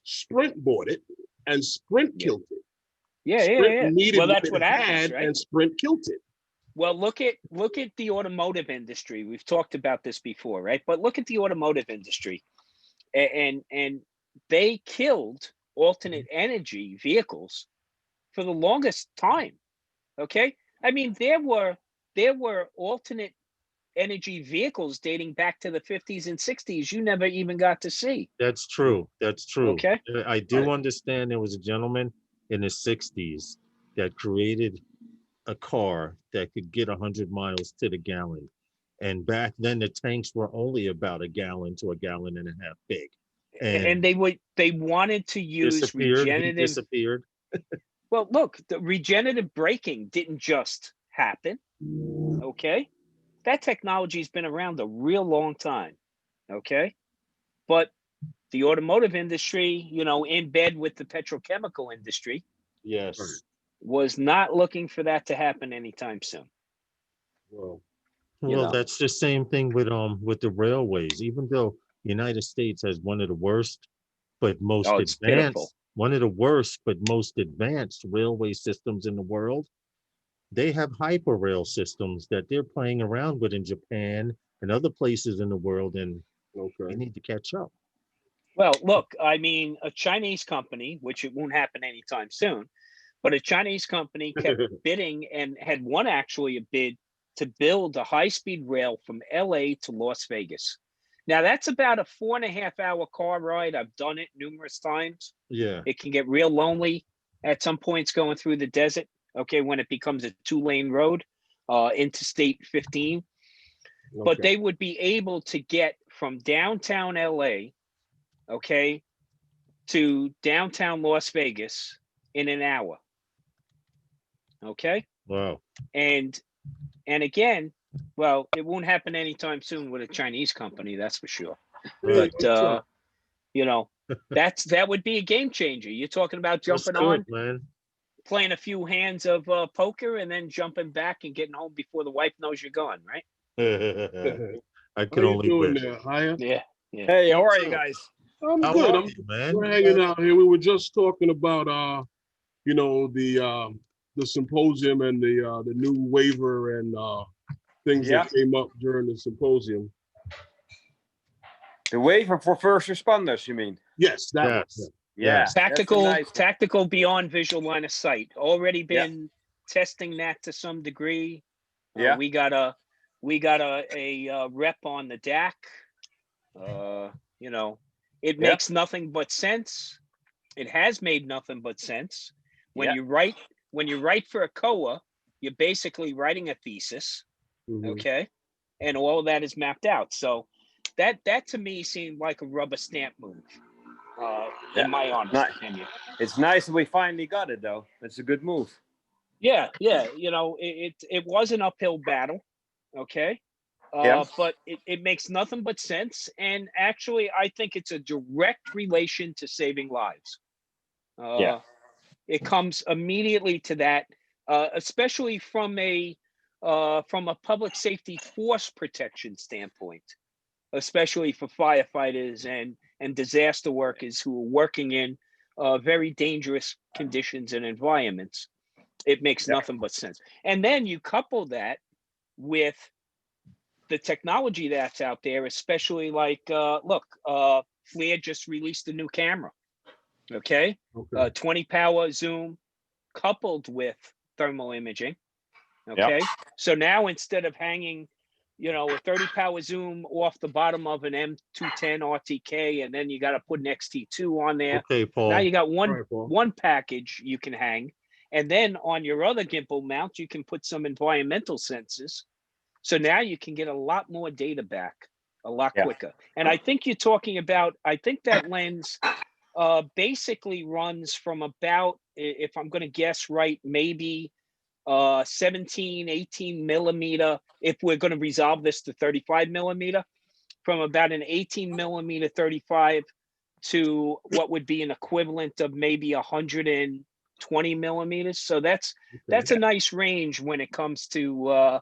Sprint bought it, and Sprint killed it. Sprint needed well, that's what happens, right? And Sprint killed it. Well, look at the automotive industry. We've talked about this before, right? But look at the automotive industry, and they killed alternate energy vehicles for the longest time. Okay, I mean there were alternate energy vehicles dating back to the 50s and 60s you never even got to see. That's true. Okay. I do understand there was a gentleman in the 60s that created a car that could get 100 miles to the gallon. And back then, the tanks were only about a gallon to a gallon and a half big. And they wanted to use disappeared. He regenerative. disappeared. Well, look, the regenerative braking didn't just happen. Okay. That technology's been around a real long time. Okay. But the automotive industry, you know, in bed with the petrochemical industry, Yes. was not looking for that to happen anytime soon. Well, You Well, know? that's the same thing with the railways. Even though the United States has one of the worst, but most Oh, it's pitiful. advanced, one of the worst, but most advanced railway systems in the world, they have hyperrail systems that they're playing around with in Japan and other places in the world, and we okay. need to catch up. Well, look, I mean, a Chinese company, which it won't happen anytime soon, but a Chinese company kept bidding and had won actually a bid to build a high-speed rail from LA to Las Vegas. Now, that's about a 4.5-hour car ride. I've done it numerous times. Yeah. It can get real lonely at some points going through the desert, okay, when it becomes a 2-lane road, Interstate 15. But Okay. they would be able to get from downtown LA, okay, to downtown Las Vegas in an hour. Okay. Wow. And again, well, it won't happen anytime soon with a Chinese company, that's for sure. Right. But you know, that would be a game changer. You're talking about That's jumping good, on, man. playing a few hands of poker, and then jumping back and getting home before the wife knows you're gone, right? I How can you only doing wish. there, Haya? Yeah. Yeah. Hey, how are you What's up? guys? I'm How good. are you, man? We're hanging out here. We were just talking about you know, the symposium and the new waiver and things Yeah. that came up during the symposium. The waiver for first responders, you mean? Yes, that one. Yes. Yeah. Yes. that's a Tactical, nice one. tactical beyond visual line of sight. Already Yeah. been testing that to some degree. Yeah. We got a rep on the DAC. You know, it Yeah. makes nothing but sense. It has made nothing but sense. When Yeah. you write for a COA, you're basically writing a thesis, Mhm. okay, and all of that is mapped out. So that to me seemed like a rubber stamp move, Yeah. in my honest Nice. opinion. It's nice that we finally got it, though. It's a good move. Yeah. You know, it was an uphill battle, okay. Yeah. But it makes nothing but sense. And actually, I think it's a direct relation to saving lives. Yeah. It comes immediately to that, especially from a public safety force protection standpoint, especially for firefighters and disaster workers who are working in very dangerous conditions and environments. It makes Yeah. nothing but sense. And then you couple that with the technology that's out there, especially like, look, FLIR just released a new camera, okay? Okay. 20 power zoom coupled with thermal imaging, okay? So now instead of hanging, you know, a 30 power zoom off the bottom of an M210 RTK, and then you got to put an XT2 on there. Okay, Paul. Now you got All right, Paul. one package you can hang, and then on your other gimbal mount, you can put some environmental sensors. So now you can get a lot more data back a lot Yeah. quicker. And I think you're talking about, I think that lens basically runs from about, if I'm going to guess right, maybe 17, 18 millimeter, if we're going to resolve this to 35 millimeter, from about an 18 millimeter 35 to what would be an equivalent of maybe 120 millimeters. So that's a nice range when it comes to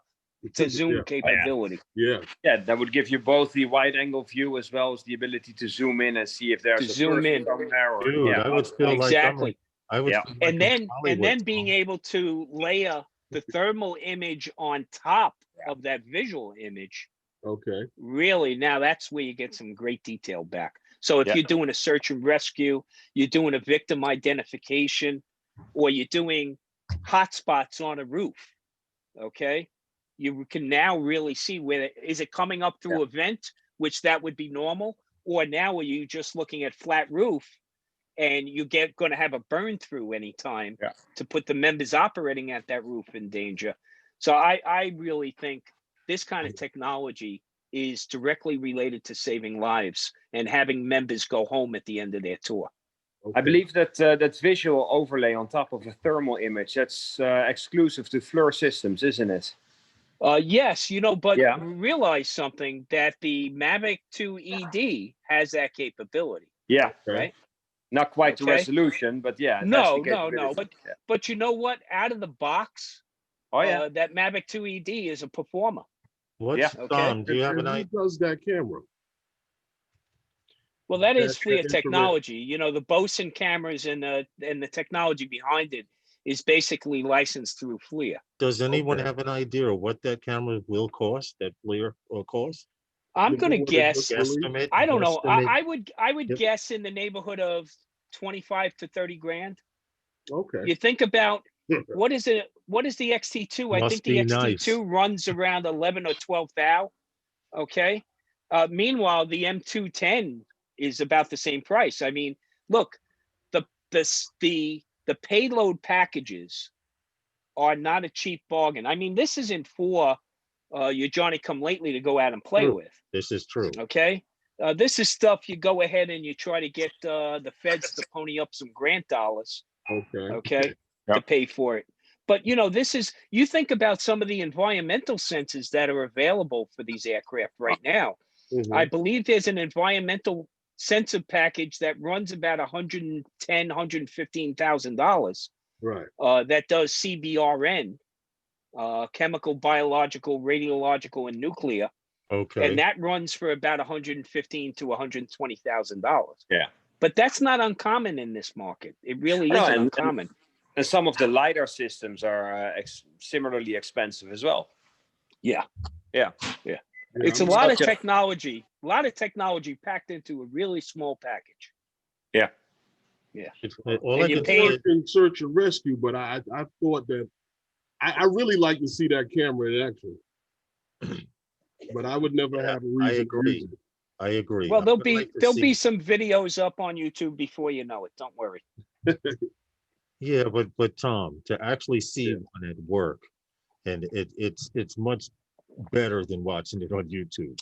zoom Yeah. capability. Yeah. Yeah, that would give you both the wide angle view as well as the ability to zoom in and see if there's To a zoom person in. somewhere. Or, Dude, yeah. I would feel Exactly. like I would Yeah. feel like And I'm then Hollywood, being Paul. able to layer the thermal image on top of that visual image, Okay. really, now that's where you get some great detail back. So if Yeah. you're doing a search and rescue, you're doing a victim identification, or you're doing hotspots on a roof, okay, you can now really see where is it coming up through a vent, which that would be normal, or now are you just looking at flat roof and you going to have a burn through anytime Yeah. to put the members operating at that roof in danger. So I really think this kind of technology is directly related to saving lives and having members go home at the end of their tour. I believe that that visual overlay on top of a thermal image, that's exclusive to FLIR systems, isn't it? Yes, but Yeah. realize something, that the Mavic 2 ED has that capability, Yeah. right? Not quite the Okay. resolution, but yeah. It has No, the no. capability. But you know what? Out of the box, Oh yeah. that Mavic 2 ED is a performer. What's Yeah. Okay. Tom? Do you have And an who idea? does that camera? Well, that is That FLIR infrared. technology. The Boson cameras and the technology behind it is basically licensed through FLIR. Does anyone Okay. have an idea of what that camera will cost? That FLIR will cost? I'm The going to new one is guess. just released? Guesstimate. I don't know. guesstimate. I would Yep. guess in the neighborhood of 25 to 30 grand. Okay. You think about what is it? What is the XT2? I Must think the be XT2 nice. runs around 11 or 12 thou. Okay. Meanwhile, the M210 is about the same price. I mean, look, the payload packages are not a cheap bargain. I mean, this isn't for your Johnny come lately to go out and play True. with. This is true. Okay. This is stuff you go ahead and you try to get the feds to pony up some grant dollars. Okay. Okay. Yep. To pay for it. But you think about some of the environmental sensors that are available for these aircraft right now. Mhm. I believe there's an environmental sensor package that runs about $115,000 Right. that does CBRN, chemical, biological, radiological, and nuclear. Okay. And that runs for about $115,000 to $120,000. Yeah. But that's not uncommon in this market. It really No, isn't and- uncommon. And some of the LiDAR systems are similarly expensive as well. Yeah. Yeah. It's a I'm lot not of technology packed into a really small package. All And I you can pay- say worked in search and rescue, but I thought that I really like to see that camera in action. But I would never have a reason I to agree. use it. I agree. Well, I there'll would be like to there'll see- be some videos up on YouTube before you know it. Don't worry. Yeah, but Tom, to actually see Yeah. one at work, and it's much better than watching it on YouTube.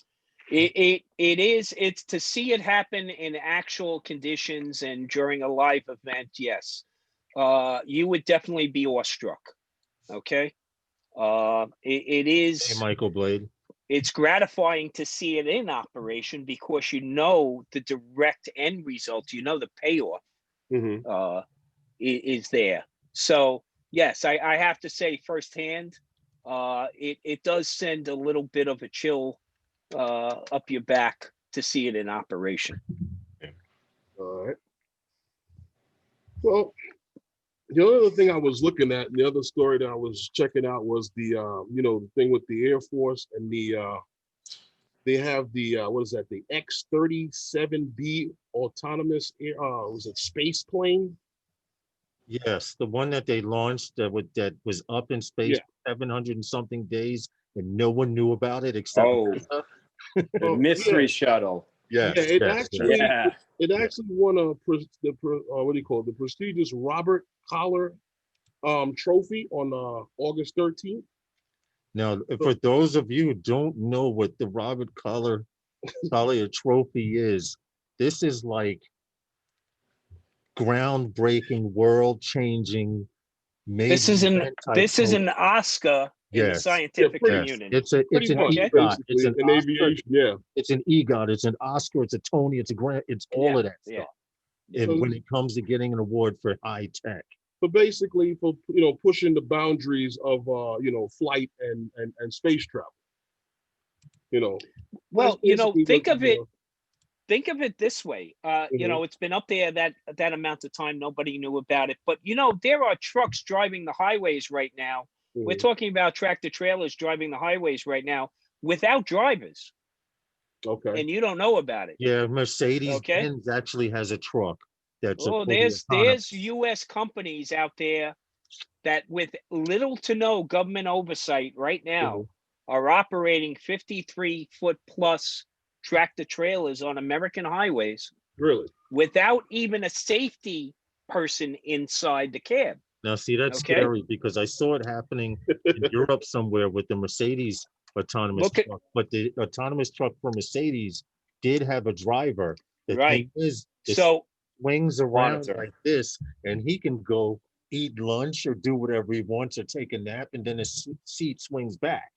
It's to see it happen in actual conditions and during a live event. Yes, you would definitely be awestruck. Okay, it is. Hey, Michael Blade. It's gratifying to see it in operation because you know the direct end result. You know the payoff Mhm. is there. So yes, I have to say firsthand, it does send a little bit of a chill up your back to see it in operation. All right. Well, the other thing I was looking at, the other story that I was checking out was the the thing with the Air Force and they have the what is that, the X-37B autonomous was it space plane? Yes, the one that they launched that was up in space 700 and something days, and no one knew about it except Oh. NASA. The Well, mystery shuttle. Yes, Yeah, it yes, actually- yes. Yeah. It actually won what do you call it? The prestigious Robert Collier trophy on August 13th. Now, for those of you who don't know what the Robert Collier Trophy is, this is like groundbreaking, world-changing. This is an Oscar in the Yes. scientific Yeah, community. It's an Pretty much, EGOT. It's an in Oscar. aviation, yeah. It's an EGOT. It's an Oscar. It's a Tony. It's a Grant. It's all of that Yeah. stuff. And when it comes to getting an award for high tech, But basically for pushing the boundaries of flight and space travel. Well, That's basically think of it this way. It's been up there that amount of time, nobody knew about it. But there are trucks driving the highways right now. We're talking about tractor trailers driving the highways right now without drivers, okay. and you don't know about it. yeah, Mercedes Okay. Benz actually has a truck that's Oh, fully there's autonomous. U.S. companies out there that, with little to no government oversight right now, are operating 53-foot plus tractor trailers on American highways Really? without even a safety person inside the cab. Now, see, that's Okay. scary because I saw it happening in Europe somewhere with the Mercedes autonomous Look at truck, but the autonomous truck for Mercedes did have a driver. The right. thing is, it So swings around Monitor. like this, and he can go eat lunch or do whatever he wants or take a nap, and then his seat swings back.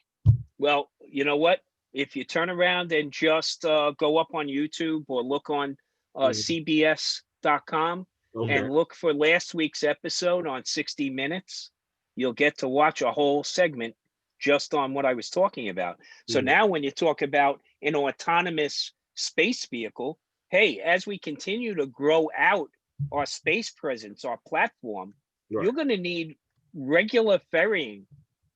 well, you know what? If you turn around and just go up on YouTube or look on CBS.com Okay. and look for last week's episode on 60 Minutes, you'll get to watch a whole segment just on what I was talking about. So Mhm. now when you talk about an autonomous space vehicle, hey, as we continue to grow out our space presence, our platform, Right. you're going to need regular ferrying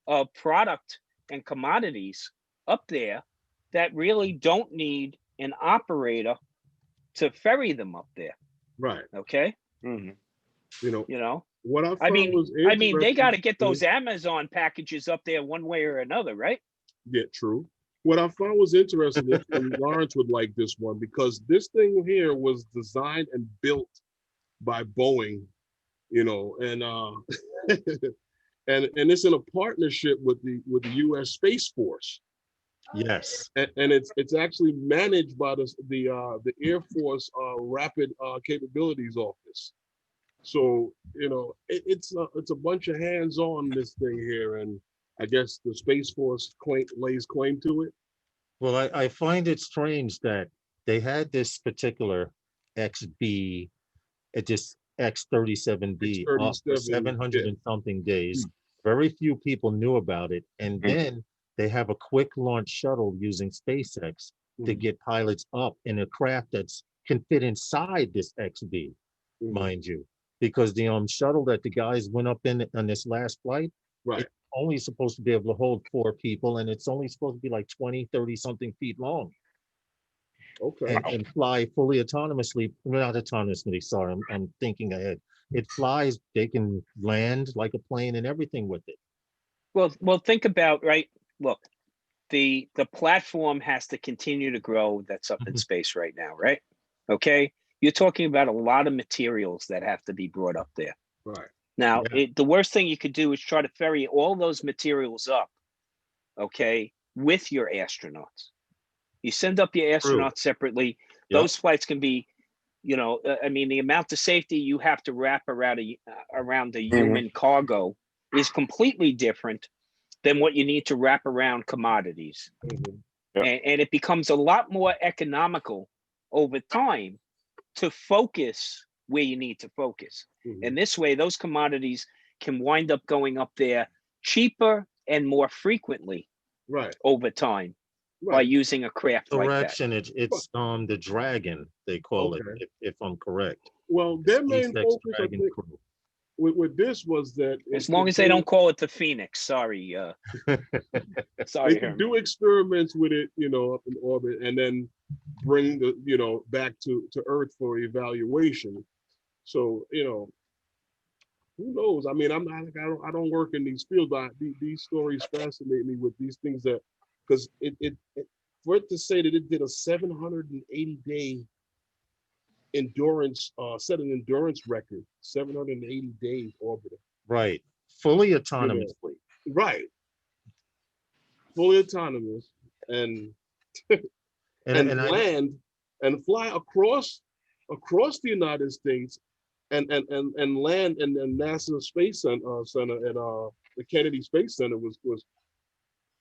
of product and commodities up there that really don't need an operator to ferry them up there. Right. Okay. Mhm. You know, You know, what I I found mean, was they got to interesting get those is- Amazon packages up there one way or another, right? Yeah, true. What I found was interesting is, and Lawrence would like this one, because this thing here was designed and built by Boeing, you know, and and it's in a partnership with the U.S. Space Force, Yes. and it's actually managed by the Air Force Rapid Capabilities Office. So you know, it's a bunch of hands on this thing here, and I guess the Space Force lays claim to it. Well, I find it strange that they had this particular XB at this X-37B off for X-37, 700 yeah. and something days. Very few people knew about it. And then they have a quick launch shuttle using SpaceX to Mhm. get pilots up in a craft that's can fit inside this XB, Mhm. mind you, because the shuttle that the guys went up in on this last flight, Right. it's only supposed to be able to hold 4 people, and it's only supposed to be like 20, 30 something feet long Okay. and fly fully autonomously. Well, not autonomously, sorry, I'm thinking ahead. It flies, they can land like a plane and everything with it. Well, think about, right. Look, the platform has to continue to grow. That's up in Mhm. space right now, right? Okay. You're talking about a lot of materials that have to be brought up there. Right. Now, Yeah. the worst thing you could do is try to ferry all those materials up, okay, with your astronauts. You send up your True. astronauts separately. Yep. Those flights can be, you know, I mean, the amount of safety you have to wrap around the human cargo is completely different than what you need to wrap around commodities. Mhm. And it becomes a lot more economical over time to focus where you need to focus. Mhm. And this way, those commodities can wind up going up there cheaper and more frequently Right. over time by Right. using a craft like that. Direction, it's the Dragon, they call Okay. it, if I'm correct. Well, The their main SpaceX focus, I Dragon think, crew. with this was that As long as they don't call it the Phoenix. Sorry, they sorry, could Herman. do experiments with it, you know, up in orbit, and then bring the, you know, back to Earth for evaluation. So, you know, who knows? I mean, I'm not, I don't work in these fields. These stories fascinate me with these things that, because for it to say that it did a 780-day endurance, set an endurance record, 780 days orbiting. Right. Fully You know, autonomously. right. Fully autonomous and And I land and fly across the United States and land in the NASA Space Center at the Kennedy Space Center was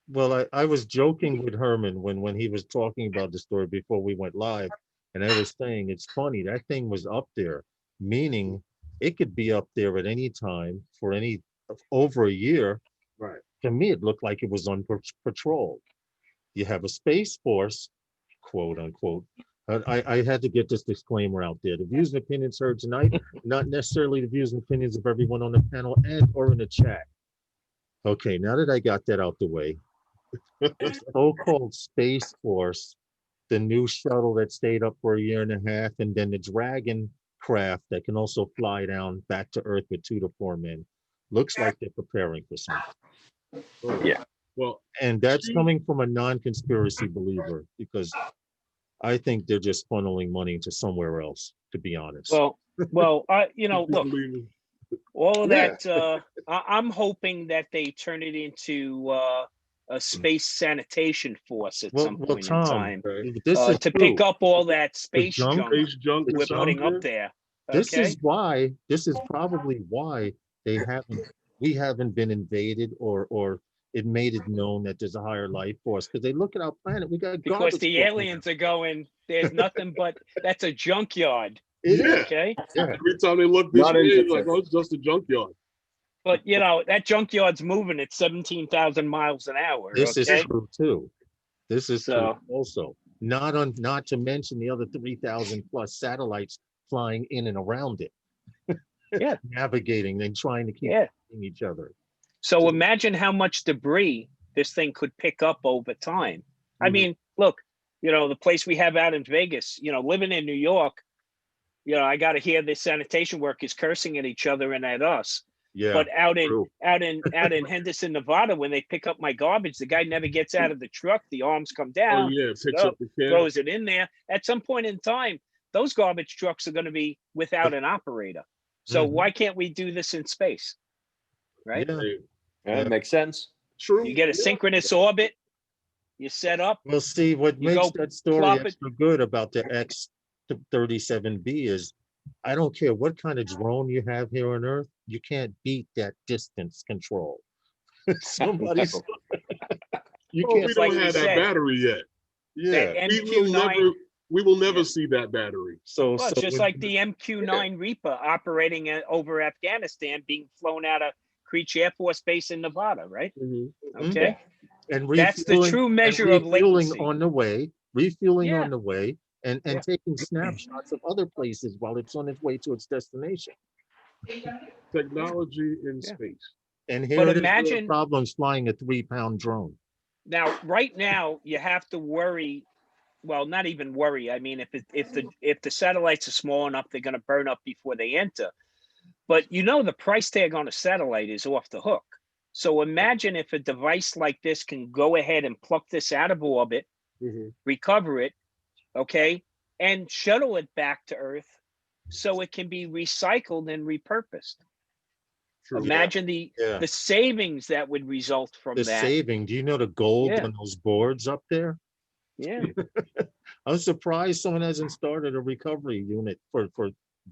well, I was joking with Herman when he was talking about the story before we went live, and I was saying it's funny that thing was up there, meaning it could be up there at any time for any over a year. right. To me, it looked like it was on patrol. You have a space force, quote unquote. I had to get this disclaimer out there. The views and opinions heard tonight, not necessarily the views and opinions of everyone on the panel and or in the chat. Okay, now that I got that out the way, the so-called Space Force, the new shuttle that stayed up for a year and a half, and then the Dragon craft that can also fly down back to Earth with 2 to 4 men, looks like they're preparing for something. Oh, Yeah. well, And that's see, coming from a non-conspiracy believer, because I think they're just funneling money to somewhere else, to be honest. Well, you know, look, Unbelievable. all of Yeah. that, I'm hoping that they turn it into a space sanitation force at some point in time This is to true. pick up all that space junk- junk Space junk the we're is out putting there. up there. This Okay, is why. This is probably why we haven't been invaded, or it made it known that there's a higher life force, because they look at our planet. We got because garbage. the floating aliens are going, there's nothing but that's a junkyard. around. Yeah. Okay, Yeah. Every time they look this Not way, it's interested. like, oh, it's just a junkyard. but you know that junkyard's moving at 17,000 miles an hour. This is Okay, true too. This is true so also. Not to mention the other 3,000 plus satellites flying in and around it. Yeah. Navigating and trying to keep yeah. each other. So imagine how much debris this thing could pick up over time. I Mhm. mean, look, you know, the place we have out in Vegas, you know, living in New York, you know, I got to hear the sanitation workers cursing at each other and at us. Yeah. But out in true. Henderson, Nevada, when they pick up my garbage, the guy never gets out of the truck. The arms come Oh down, yeah, picks picks it up the can. throws it in there. At some point in time, those garbage trucks are going to be without an operator. So Mhm. why can't we do this in space? Right? Yeah. Hey, Yeah, Yeah. makes sense. true. You get a Yeah. synchronous orbit, you set up, Well, see, what You makes go that story plop it- extra good about the X-37B is, I don't care what kind of drone you have here on Earth, you can't beat that distance control. Somebody's, you Well, can't. we like don't you have that said. battery yet. Yeah. that We will never Yeah. see that battery. So, Well, so just when- like the MQ-9 Reaper operating over Afghanistan, being flown out of Creech Air Force Base in Nevada, right? Mhm. Okay, and that's the refueling- true and measure of refueling latency. on the way, refueling Yeah. on the way, and Yeah. taking snapshots of other places while it's on its way to its destination. Technology in Yeah. space. And here But it is, real imagine- problems flying a 3-pound drone. Now, right now, you have to worry. Well, not even worry. I mean, if the satellites are small enough, they're going to burn up before they enter. But you know, the price tag on a satellite is off the hook. So imagine if a device like this can go ahead and pluck this out of orbit, Mhm. recover it, okay, and shuttle it back to Earth so it can be recycled and repurposed. True. Imagine the savings that would result from The that. saving, do you know the gold Yeah. on those boards up there? Yeah. I'm surprised someone hasn't started a recovery unit for,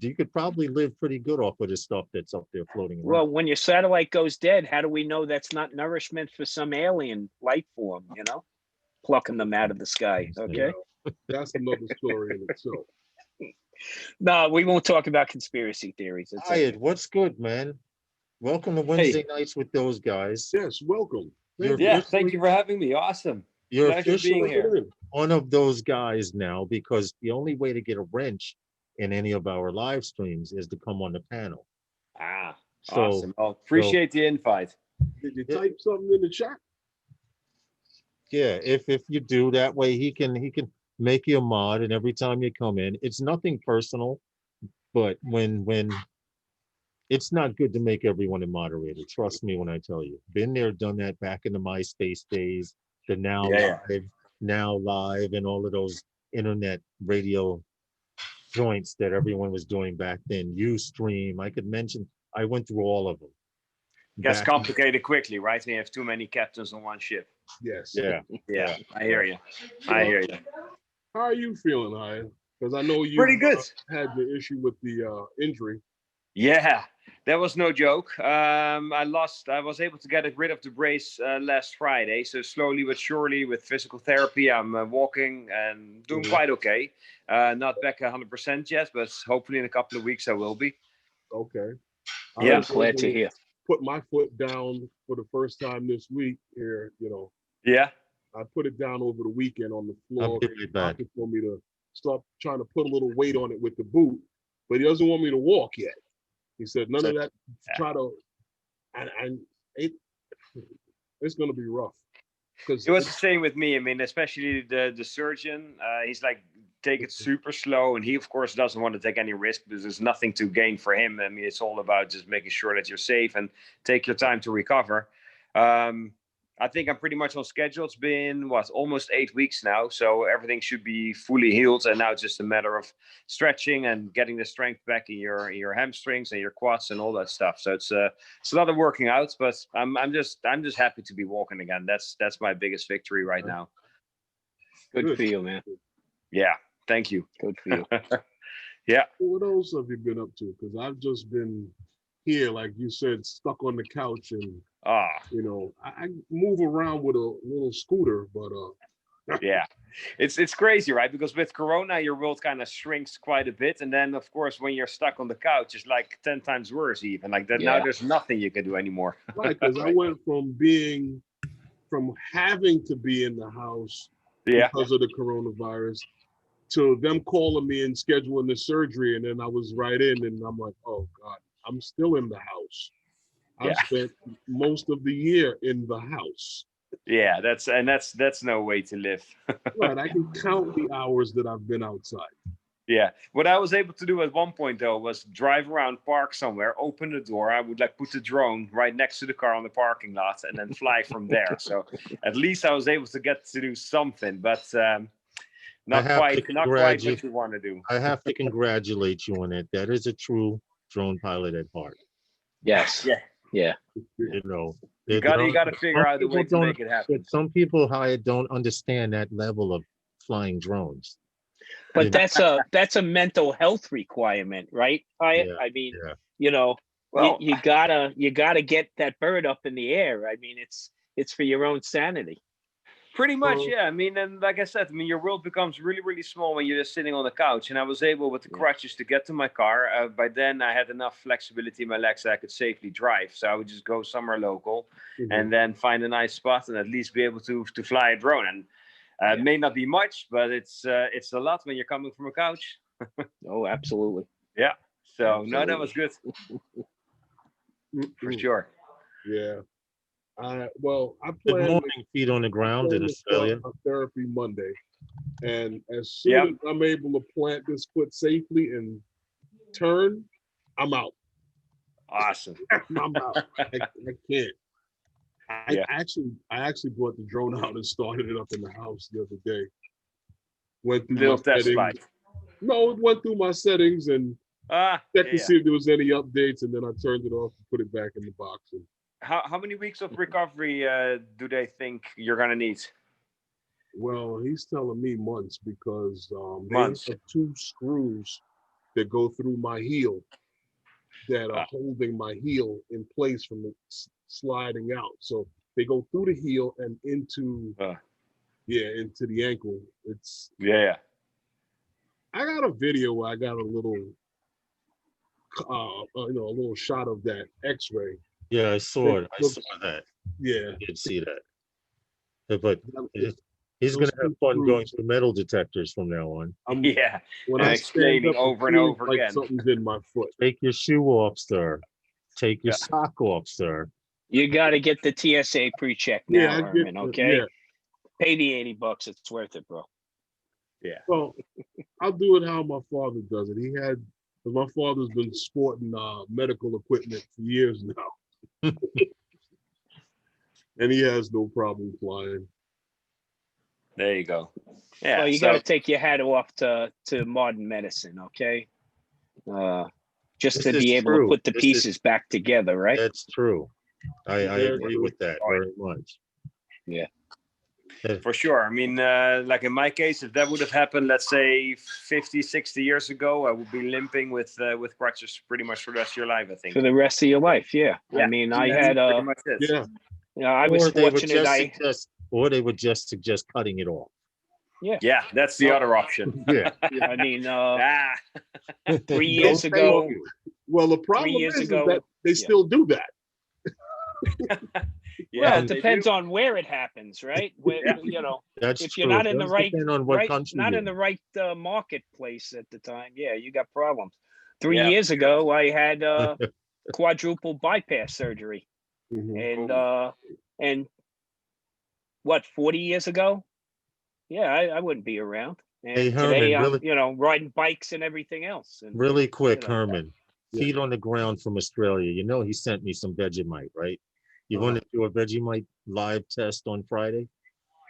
you could probably live pretty good off of the stuff that's up there floating around. Well, when your satellite goes dead, how do we know that's not nourishment for some alien life form, you know? Plucking them out of the sky. Okay. That's another story in itself. No, we won't talk about conspiracy theories. It's okay. Hyatt, what's good, man? Welcome to Wednesday nights with those guys. Yes, welcome. You're Yeah, officially- thank you for having me. Awesome. You're Pleasure being officially here. one of those guys now, because the only way to get a wrench in any of our live streams is to come on the panel. Ah, So, awesome. Well, appreciate the invite. Did you Yeah. type something in the chat? yeah, if you do that way, he can make you a mod, and every time you come in, it's nothing personal, but when it's not good to make everyone a moderator. Trust me when I tell you. Been there, done that back in the MySpace days, the now live, and all of those internet radio joints that everyone was doing back then. Ustream, I could mention, I went through all of them. Gets Back in- complicated quickly, right? When you have too many captains on one ship. Yes. Yeah. Yeah, I hear you. I hear you. How are you feeling, Hyatt? Because I know you Pretty good. had the issue with the injury. Yeah, that was no joke. I was able to get rid of the brace last Friday. So slowly but surely, with physical therapy, I'm walking and doing quite okay. Not back 100% yet, but hopefully in a couple of weeks I will be. Okay. Yeah. was Glad to able hear. Put my foot down for the first time this week here, Yeah. I put it down over the weekend on the floor. I'll be right back. He told me to start trying to put a little weight on it with the boot, but he doesn't want me to walk yet. He said, none of that, try to, and it's going to be rough. Because It was the same with me. I mean, especially the surgeon, he's like, take it super slow. And he, of course, doesn't want to take any risk because there's nothing to gain for him. I mean, it's all about just making sure that you're safe and take your time to recover. I think I'm pretty much on schedule. It's been almost 8 weeks now, so everything should be fully healed, and now it's just a matter of stretching and getting the strength back in your hamstrings and your quads and all that stuff. So it's a lot of working out, but I'm just happy to be walking again. That's my biggest victory right now. Good for you, man. Yeah, thank you. Good for you. Yeah. What else have you been up to? Because I've just been here, like you said, stuck on the couch, and I move around with a little scooter, but yeah, it's crazy, right? Because with Corona, your world kind of shrinks quite a bit, and then of course when you're stuck on the couch, it's like 10 times worse even. Like that now, there's nothing you can do anymore. Right, because I went from having to be in the house because of the coronavirus to them calling me and scheduling the surgery, and then I was right in, and I'm like, oh God, I'm still in the house. I've spent most of the year in the house. Yeah, that's no way to live. Right, I can count the hours that I've been outside. Yeah, what I was able to do at one point though was drive around, park somewhere, open the door. I would put the drone right next to the car on the parking lot, and then fly from there. So at least I was able to get to do something, but not quite what you want to do. I have to congratulate you on it. That is a true drone pilot at heart. Yes. Yeah. You got to figure out a way to make it happen. Some people don't understand that level of flying drones. But that's a mental health requirement, right? I mean, well, you gotta get that bird up in the air. I mean, it's for your own sanity. Pretty much, yeah. I mean, and like I said, your world becomes really, really small when you're just sitting on the couch. And I was able, with the crutches, to get to my car. By then, I had enough flexibility in my legs that I could safely drive. So I would just go somewhere local, and then find a nice spot, and at least be able to fly a drone. And it may not be much, but it's a lot when you're coming from a couch. Oh, absolutely. Yeah. So absolutely. No, that was good. For sure. Yeah. I plan. Good morning, feet on the ground in Australia. Therapy Monday, and as soon as I'm able to plant this foot safely and turn, I'm out. Awesome. I'm out. I can't. I actually brought the drone out and started it up in the house the other day. Went through my settings. No, it went through my settings and checked to see if there was any updates, and then I turned it off and put it back in the box. And how many weeks of recovery do they think you're gonna need? Well, he's telling me months, because months. They have 2 screws that go through my heel that are holding my heel in place from it sliding out. So they go through the heel and into the ankle. It's I got a video where I got a little a little shot of that X-ray. Yeah, I saw it. I saw that. Yeah, I did see that. But he's going to have fun going through metal detectors from now on. When I explaining over and over like again. Something's in my foot. Take your shoe off, sir. Take your sock off, sir. You got to get the TSA pre-check now, Herman, okay? Pay the $80. It's worth it, bro. Yeah. Well, I'll do it how my father does it. My father's been sporting medical equipment for years now. And he has no problem flying. There you go. Yeah. Well, you got to take your hat off to modern medicine, okay? Just to be able to put the pieces back together, right? That's true. I agree with that very much. Yeah. For sure. I mean, like in my case, if that would have happened, let's say 50, 60 years ago, I would be limping with crutches pretty much for the rest of your life, I think. For the rest of your life, yeah. I mean, I had I was fortunate. Or they would just suggest cutting it off. Yeah. Yeah, that's the other option. Yeah. I mean, 3 years ago. Well, the problem is that they still do that. Well, it depends on where it happens, right? That's if you're not in the right, in the right marketplace at the time, you got problems. 3 years ago, I had quadruple bypass surgery, and what, 40 years ago? Yeah, I wouldn't be around. And hey, Herman, today I'm, riding bikes and everything else. And, really quick, Herman, feet on the ground from Australia. He sent me some Vegemite, right? You want to do a Vegemite live test on Friday?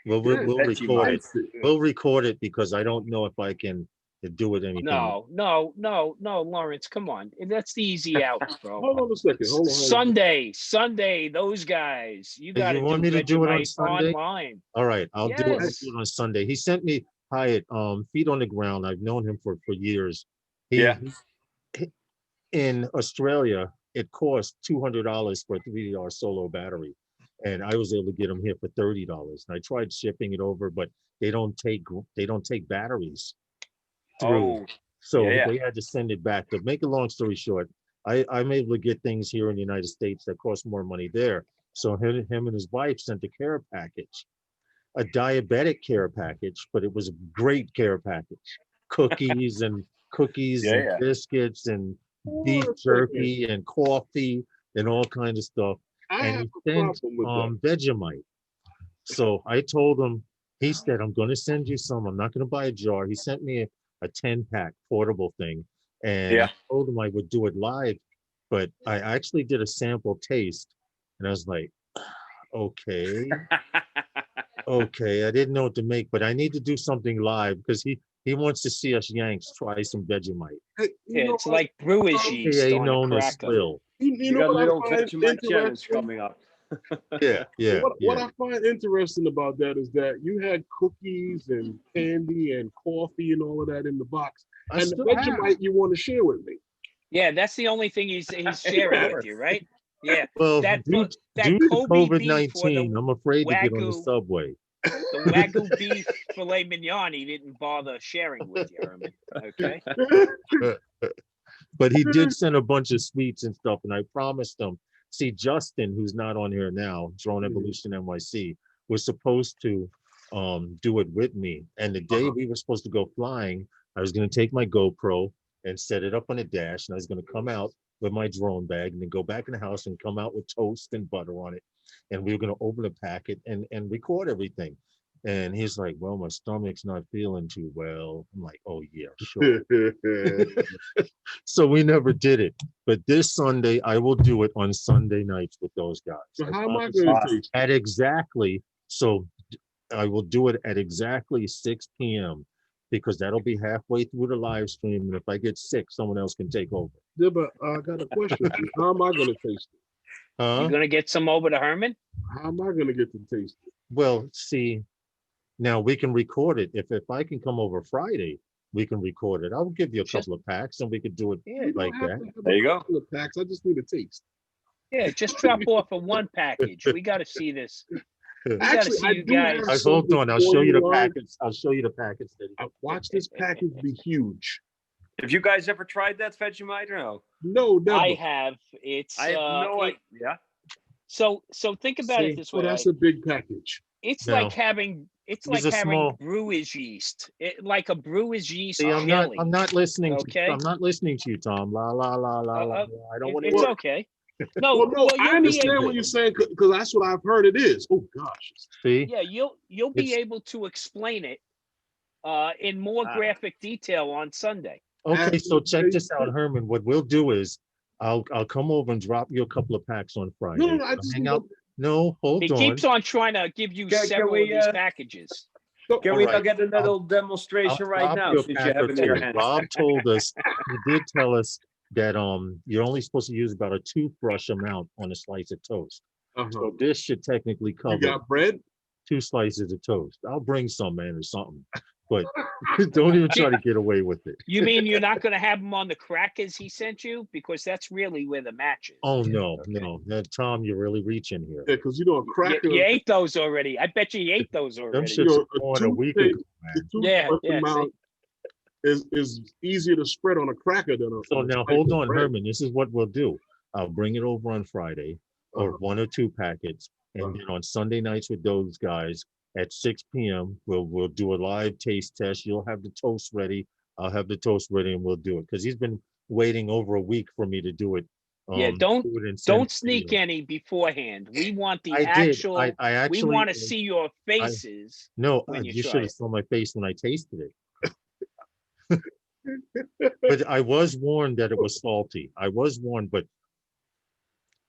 Well, Yeah, we'll record it. Vegemite. We'll record it because I don't know if I can do it anything. No, Lawrence, come on. That's the easy out, bro. Hold on a second. Hold on. Sunday, those guys. You Hey, got to you want do me to do it on Vegemite Sunday? online. All right, I'll do it. I'll Yes. do it on Sunday. He sent me Hyatt, feet on the ground. I've known him for years. Yeah. In Australia, it cost $200 for a $3 solo battery, and I was able to get them here for $30. And I tried shipping it over, but they don't take batteries through. Oh, So yeah. they had to send it back. To make a long story short, I'm able to get things here in the United States that cost more money there. So him and his wife sent a care package, a diabetic care package, but it was a great care package. Cookies and Yeah. biscuits and Hold beef on a jerky and coffee and all kinds of stuff. I And have he a sent problem with that. Vegemite. So I told him, he said, I'm going to send you some. I'm not going to buy a jar. He sent me a 10-pack portable thing. And Yeah. I told him I would do it live, but I actually did a sample taste. And I was like, okay, I didn't know what to make, but I need to do something live because he wants to see us Yanks try some Vegemite. Hey, Yeah, it's what? like brewer's yeast AKA on a known as cracker. Swill. You You know got a what little I find Vegemite challenge interesting? coming up. Yeah. What I find interesting about that is that you had cookies and candy and coffee and all of that in the box, I and the still have. Vegemite you want to share with me. Yeah, that's the only thing he's sharing with you, right? Yeah. Well, That due that to Kobe beef or COVID-19, the I'm afraid to get on the Wagyu- subway. Wagyu beef filet mignon he didn't bother sharing with you, Herman. Okay. But he did send a bunch of sweets and stuff, and I promised him. See, Justin, who's not on here now, Drone Evolution NYC, was supposed to do it with me. And the day we were supposed to go flying, I was going to take my GoPro and set it up on a dash, and I was going to come out with my drone bag and then go back in the house and come out with toast and butter on it. And we were going to open the packet and record everything. And he's like, well, my stomach's not feeling too well. I'm like, oh, yeah, sure. So we never did it. But this Sunday, I will do it on Sunday nights with those guys. So how am I promise going to taste? at exactly, so I will do it at exactly 6 p.m. because that'll be halfway through the live stream. And if I get sick, someone else can take over. Yeah, but I got a question for you. How am I going to taste it? Huh? You gonna get some over to Herman? How am I going to get to taste it? Well, see, now we can record it. If I can come over Friday, we can record it. I'll give you a couple of packs and we could do it Yeah. You like don't have that. to have There you a go. couple of packs. I just need a taste. Yeah, just drop off a one package. We got to see this. We got to Actually, see I you do have guys. Hold something on, I'll for show you the live. packets. I'll show you the packets. Watch this package be huge. Have you guys ever tried that Vegemite or no? No, never. I have. It's I have no idea. Yeah. So think about See, it this Well, way. that's a big package. It's No. like having These like are having small. brewer's yeast. Like a brewer's yeast See, I'm jelly. not listening. Okay. I'm not listening to you, Tom. La la la la la. I don't want to. It's okay. No, Well, no, I you'll be understand able. what you're saying because that's what I've heard it is. Oh gosh. See, Yeah, you'll be It's- able to explain it in more graphic detail on Sunday. okay. So check this out, Herman. What we'll do is, I'll come over and drop you a couple of packs on Friday. No, I I'll just hang need out. No, hold He on. keeps on trying to give you Can several we, of these uh, packages. Can we All now right. get a little demonstration I'll right drop now you a since pack you have or it in your two. hand? Rob told us, he did tell us that you're only supposed to use about a toothbrush amount on a slice of toast. Uh-huh. So this should technically You cover got bread? 2 slices of toast. I'll bring some, man, or something. But don't even try to get away with it. You mean you're not going to have them on the crackers he sent you? Because that's really where the match is. Oh no, Okay. no, Tom, you're really reaching here. Yeah, because you know a cracker. You ate those already. I bet you ate those Them already. shits know, are a on a week toothpaste- ago, The man. Yeah, toothbrush yeah, amount is easier to spread on a cracker than a. So on a now slice hold of on, bread. Herman. This is what we'll do. I'll bring it over on Friday, or Uh-huh. 1 or 2 packets, and Uh-huh. then on Sunday nights with those guys at 6 p.m. we'll do a live taste test. You'll have the toast ready. I'll have the toast ready, and we'll do it because he's been waiting over a week for me to do it. Yeah, do it and send don't it to sneak you. any beforehand. We want the I did. actual. I actually. we want to see your faces. No, when you you try should have it. saw my face when I tasted it. But I was warned that it was salty. I was warned, but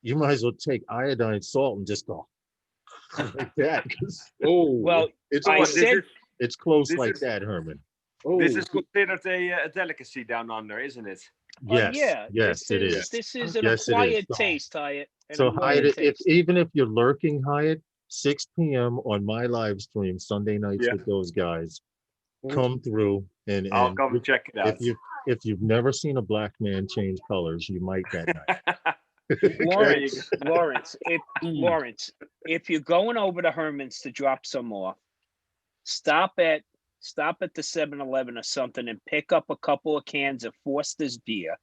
you might as well take iodine salt and just go like that. 'Cause Oh, Well, it's I close- said, it's close this like is- that, Herman. oh, This is considered a delicacy down under, isn't it? Yes, yeah, yes, it is. This is an Yes, it is. acquired So- taste, Hyatt. An So acquired Hyatt, if taste. even if you're lurking, Hyatt, 6 p.m. on my live stream Sunday nights Yeah. with those guys, Mm. come through and I'll come and check it out. if you've never seen a black man change colors, you might that night. Lawrence, Lawrence, Mm. Lawrence, if you're going over to Herman's to drop some off, stop at the 7-Eleven or something and pick up a couple of cans of Foster's beer,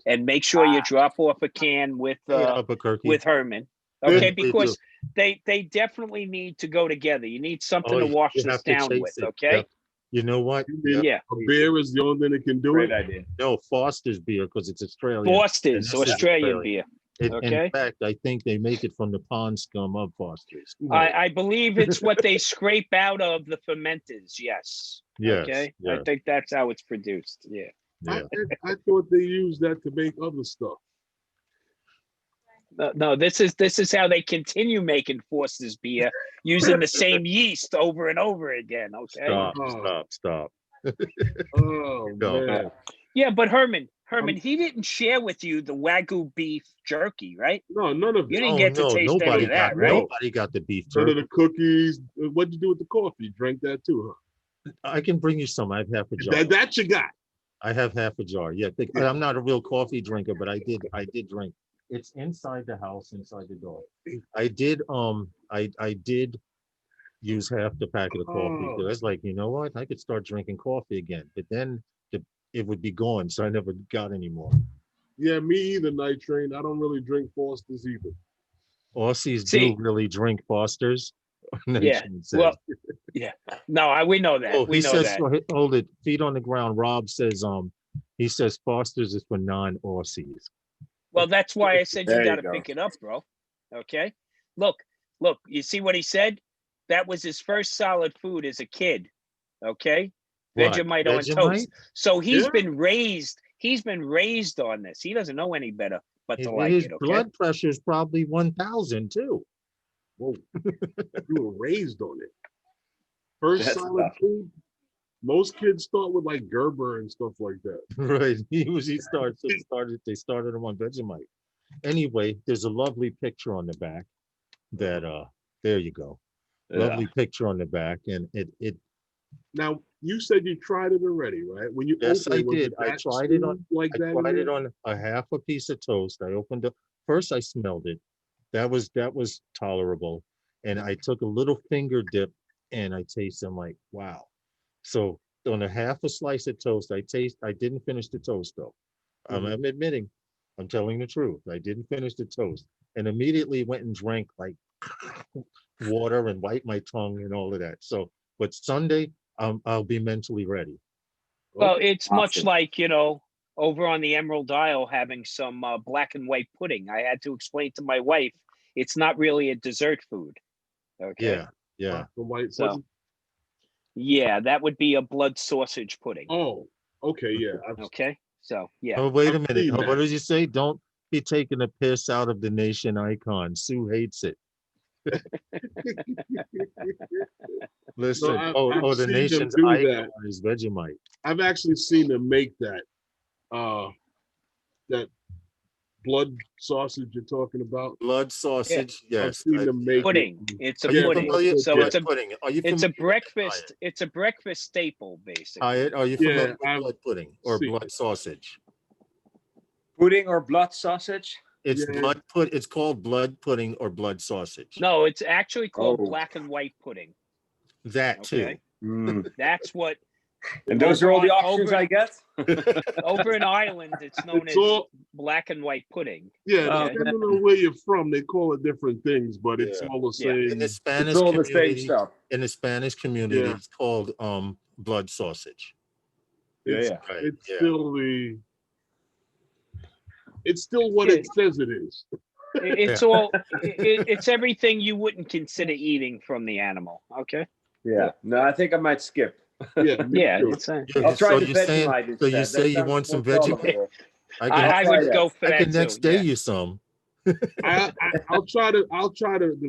and make sure you drop off a can with Hey, Albuquerque. Herman. Yeah, Okay, we do. because they definitely need to go together. You need something to wash you this have to down chase with. it. Okay. Yep. You know what? You mean Yeah. a beer is the only thing that can do Great it? idea. No, Foster's beer because it's Australian. Foster's this is Australian Australian. beer. In Okay. fact, I think they make it from the pond scum of Foster's. I believe it's what they scrape out of the fermenters. Yes. Yes, Okay. yes. I think that's how it's produced. Yeah. Yeah. I thought they used that to make other stuff. No, this is how they continue making Foster's beer using the same yeast over and over again. Okay. Stop. Oh No. man, Yeah, but Herman, he didn't share with you the Wagyu beef jerky, right? no, none of You it. didn't get to taste any of that, right? Nobody got the beef None of jerky. the cookies. What'd you do with the coffee? Drank that too, I can bring you some. I have half a huh? jar. That you got. I have half a jar. Yeah, I'm not a real coffee drinker, but I did drink. It's inside the house, inside the door. I did use half the packet of coffee. Oh. So I was like, you know what? I could start drinking coffee again. But then it would be gone, so I never got any more. Yeah, me either, Night Train. I don't really drink Foster's either. Aussies See- do really drink Fosters. Yeah, Nation says. well, yeah. No, we know that. Oh, we he know says, that. hold it, feet on the ground. Rob says, he says Foster's is for non-Aussies. Well, that's why I said There you you got to go. pick it up, bro. Okay. Look. You see what he said? That was his first solid food as a kid. Okay. What, Vegemite on Vegemite? toast. So he's Yeah. been raised. He's been raised on this. He doesn't know any better but to like His it. Okay. blood pressure is probably 1,000 too. Whoa, you were raised on it. First That's solid tough. food. Most kids start with like Gerber and stuff like that. Right. They started him on Vegemite. Anyway, there's a lovely picture on the back that there you go. Lovely picture on the back. And it Now you said you tried it already, right? When you Yes, opened I it, was did. I that tried it on- smooth like I that. tried in it there? on a half a piece of toast. I opened up first I smelled it. That was tolerable. And I took a little finger dip and I tasted, I'm like, wow. So on a half a slice of toast, I didn't finish the toast though. I'm admitting, I'm telling the truth. I didn't finish the toast and immediately went and drank like water and wiped my tongue and all of that. So, but Sunday, I'll be mentally ready. Well, it's much Awesome. like, over on the Emerald Isle having some black and white pudding. I had to explain to my wife, it's not really a dessert food. Okay. Yeah. The white So, pudding? yeah, that would be a blood sausage pudding. Oh, okay, yeah. Okay. So, yeah. Oh, wait a I've minute. seen What that. did you say? Don't be taking a piss out of the nation icon. Sue hates it. Listen, I've the seen them nation's do icon that. is Vegemite. I've actually seen them make that blood sausage you're talking about. Blood sausage, I've yes. seen them make Pudding. it. It's a Are you pudding. familiar? So Blood it's a pudding. Are you it's a familiar with breakfast. It's a breakfast staple, basically. Hyatt? Are you Yeah, familiar with I've blood pudding or seen blood it. sausage? Pudding or blood sausage? It's Yeah. It's called blood pudding or blood sausage. No, it's actually called Oh. black and white pudding. That too. Okay. Mm. That's what And those are all the options Over- I get? over in Ireland it's known It's as all black and white pudding. yeah. Oh, Depending on where you're from, they call it different things, but it's Yeah. all the Yeah. same. In the Spanish It's all the same community, stuff. Yeah. it's called blood sausage. It's, Yeah. Right, it's yeah. still what it says it is. It's all it's everything you wouldn't consider eating from the animal. Okay. Yeah. No, I think I might skip. Yeah, me Yeah. too. It's I'll try So the you're saying- Vegemite so you instead. say That you sounds want some more Vegemite? tolerable. I I can try would that. go for I that can too. next day Yeah. you some. I'll try the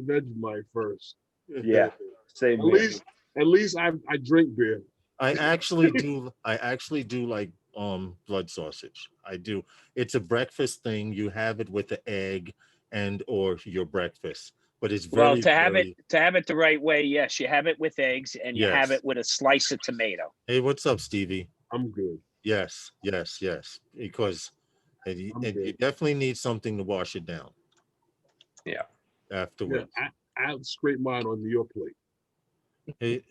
Vegemite first. Yeah, same At here. least I drink beer. I actually do like blood sausage. I do. It's a breakfast thing. You have it with the egg and or your breakfast, but it's Well, very, to have very, it the right way, yes, you have it with eggs and you have yes. it with a slice of tomato. Hey, what's up, Stevie? I'm good. Yes, because I'm you good. definitely need something to wash it down Yeah. Yeah, afterwards. I'll scrape mine on your plate. Hey,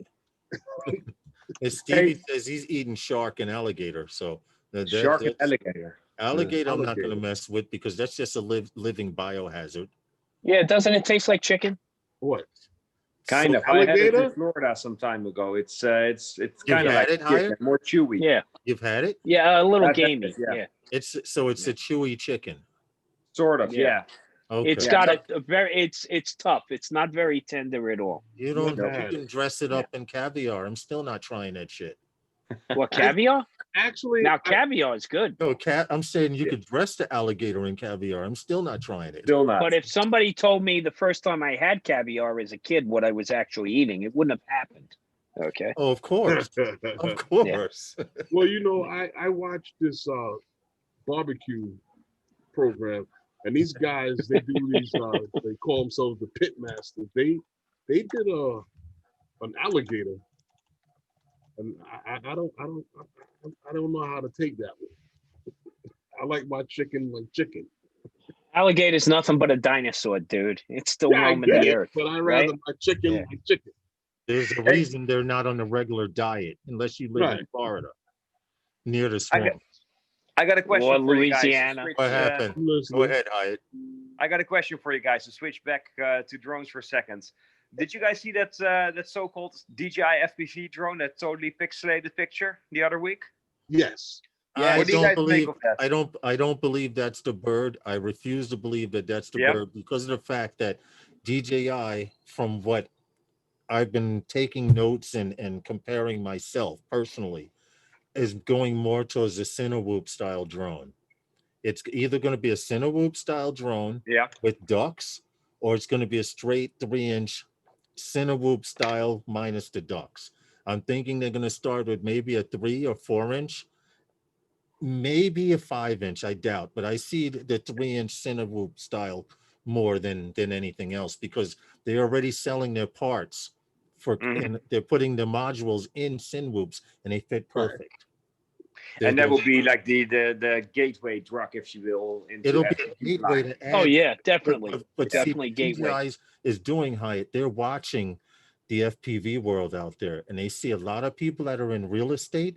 as Stevie says, he's eating shark and alligator. So Shark and that's alligator. alligator. I'm not going to Alligator. mess with because that's just a living biohazard. Yeah, doesn't it taste like chicken? What? Kind So, of. I had it alligator? in Florida some time ago. It's You've kind of had like it, Hyatt? chicken, more chewy. Yeah, You've had it. yeah, a little I've had gamey. it, yeah. Yeah, It's a chewy chicken. Sort of, Yeah. yeah. Okay. it's Yeah, got not- a very. It's tough. It's not very tender at all. You don't. Never You had can it. dress it up in caviar. I'm still not trying that shit. What, caviar? Actually, Now caviar is good, No, cat. I'm saying you Yeah. could dress the alligator in caviar. I'm still not trying it. Still not. but if somebody told me the first time I had caviar as a kid what I was actually eating, it wouldn't have happened. Okay. Oh, of course, of course. well, I watched this barbecue program, and these guys they do these they call themselves the pit masters. They did an alligator, and I don't know how to take that one. I like my chicken like chicken. Alligator's nothing but a dinosaur, dude. It's still Yeah, I roaming get the it, earth. but I right? rather my chicken Yeah. like chicken. There's a reason they're not on a regular diet unless you live in Right. Florida, near the I got- swamp. I got a question Or for you guys. to Louisiana. switch, What happened? I'm Go listening. ahead, Hyatt. I got a question for you guys to switch back to drones for a second. Did you guys see that that so-called DJI FPV drone, that totally pixelated picture the other week? Yes. Yeah. I What do you don't guys believe. make of that? I don't believe that's the bird. I refuse to believe that that's the Yep. bird because of the fact that DJI, from what I've been taking notes and comparing myself personally, is going more towards a Cinewhoop style drone. It's either going to be a Cinewhoop style drone Yeah. with ducks, or it's going to be a straight 3-inch Cinewhoop style minus the ducks. I'm thinking they're going to start with maybe a 3 or 4-inch, maybe a 5-inch. I doubt, but I see the 3-inch Cinewhoop style more than anything else because they're already selling their parts for, Mhm. and they're putting the modules in Cinewhoops, and they fit Right. perfect. And that They're- will be like the gateway drug, if you will, into it'll be a FPV gateway line. to add. Oh yeah, definitely. But Definitely see, gateway. DJI is doing Hyatt. They're watching the FPV world out there, and they see a lot of people that are in real estate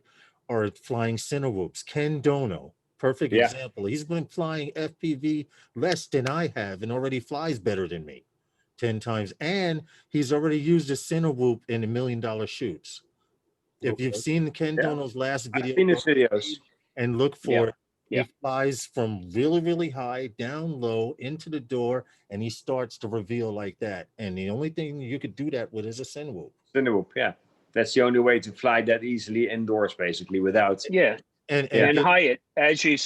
are flying Cinewhoops. Ken Dono, perfect Yeah. example. He's been flying FPV less than I have, and already flies better than me, 10 times. And he's already used a Cinewhoop in $1 million shoots. If you've Okay. seen Ken Yeah. Dono's last I've video, seen his videos. and look Yeah. for it. Yeah. He flies from really, really high down low into the door, and he starts to reveal like that. And the only thing you could do that with is a Cinewhoop. Cinewhoop, yeah. That's the only way to fly that easily indoors, basically, without. Yeah. And And Hyatt, as you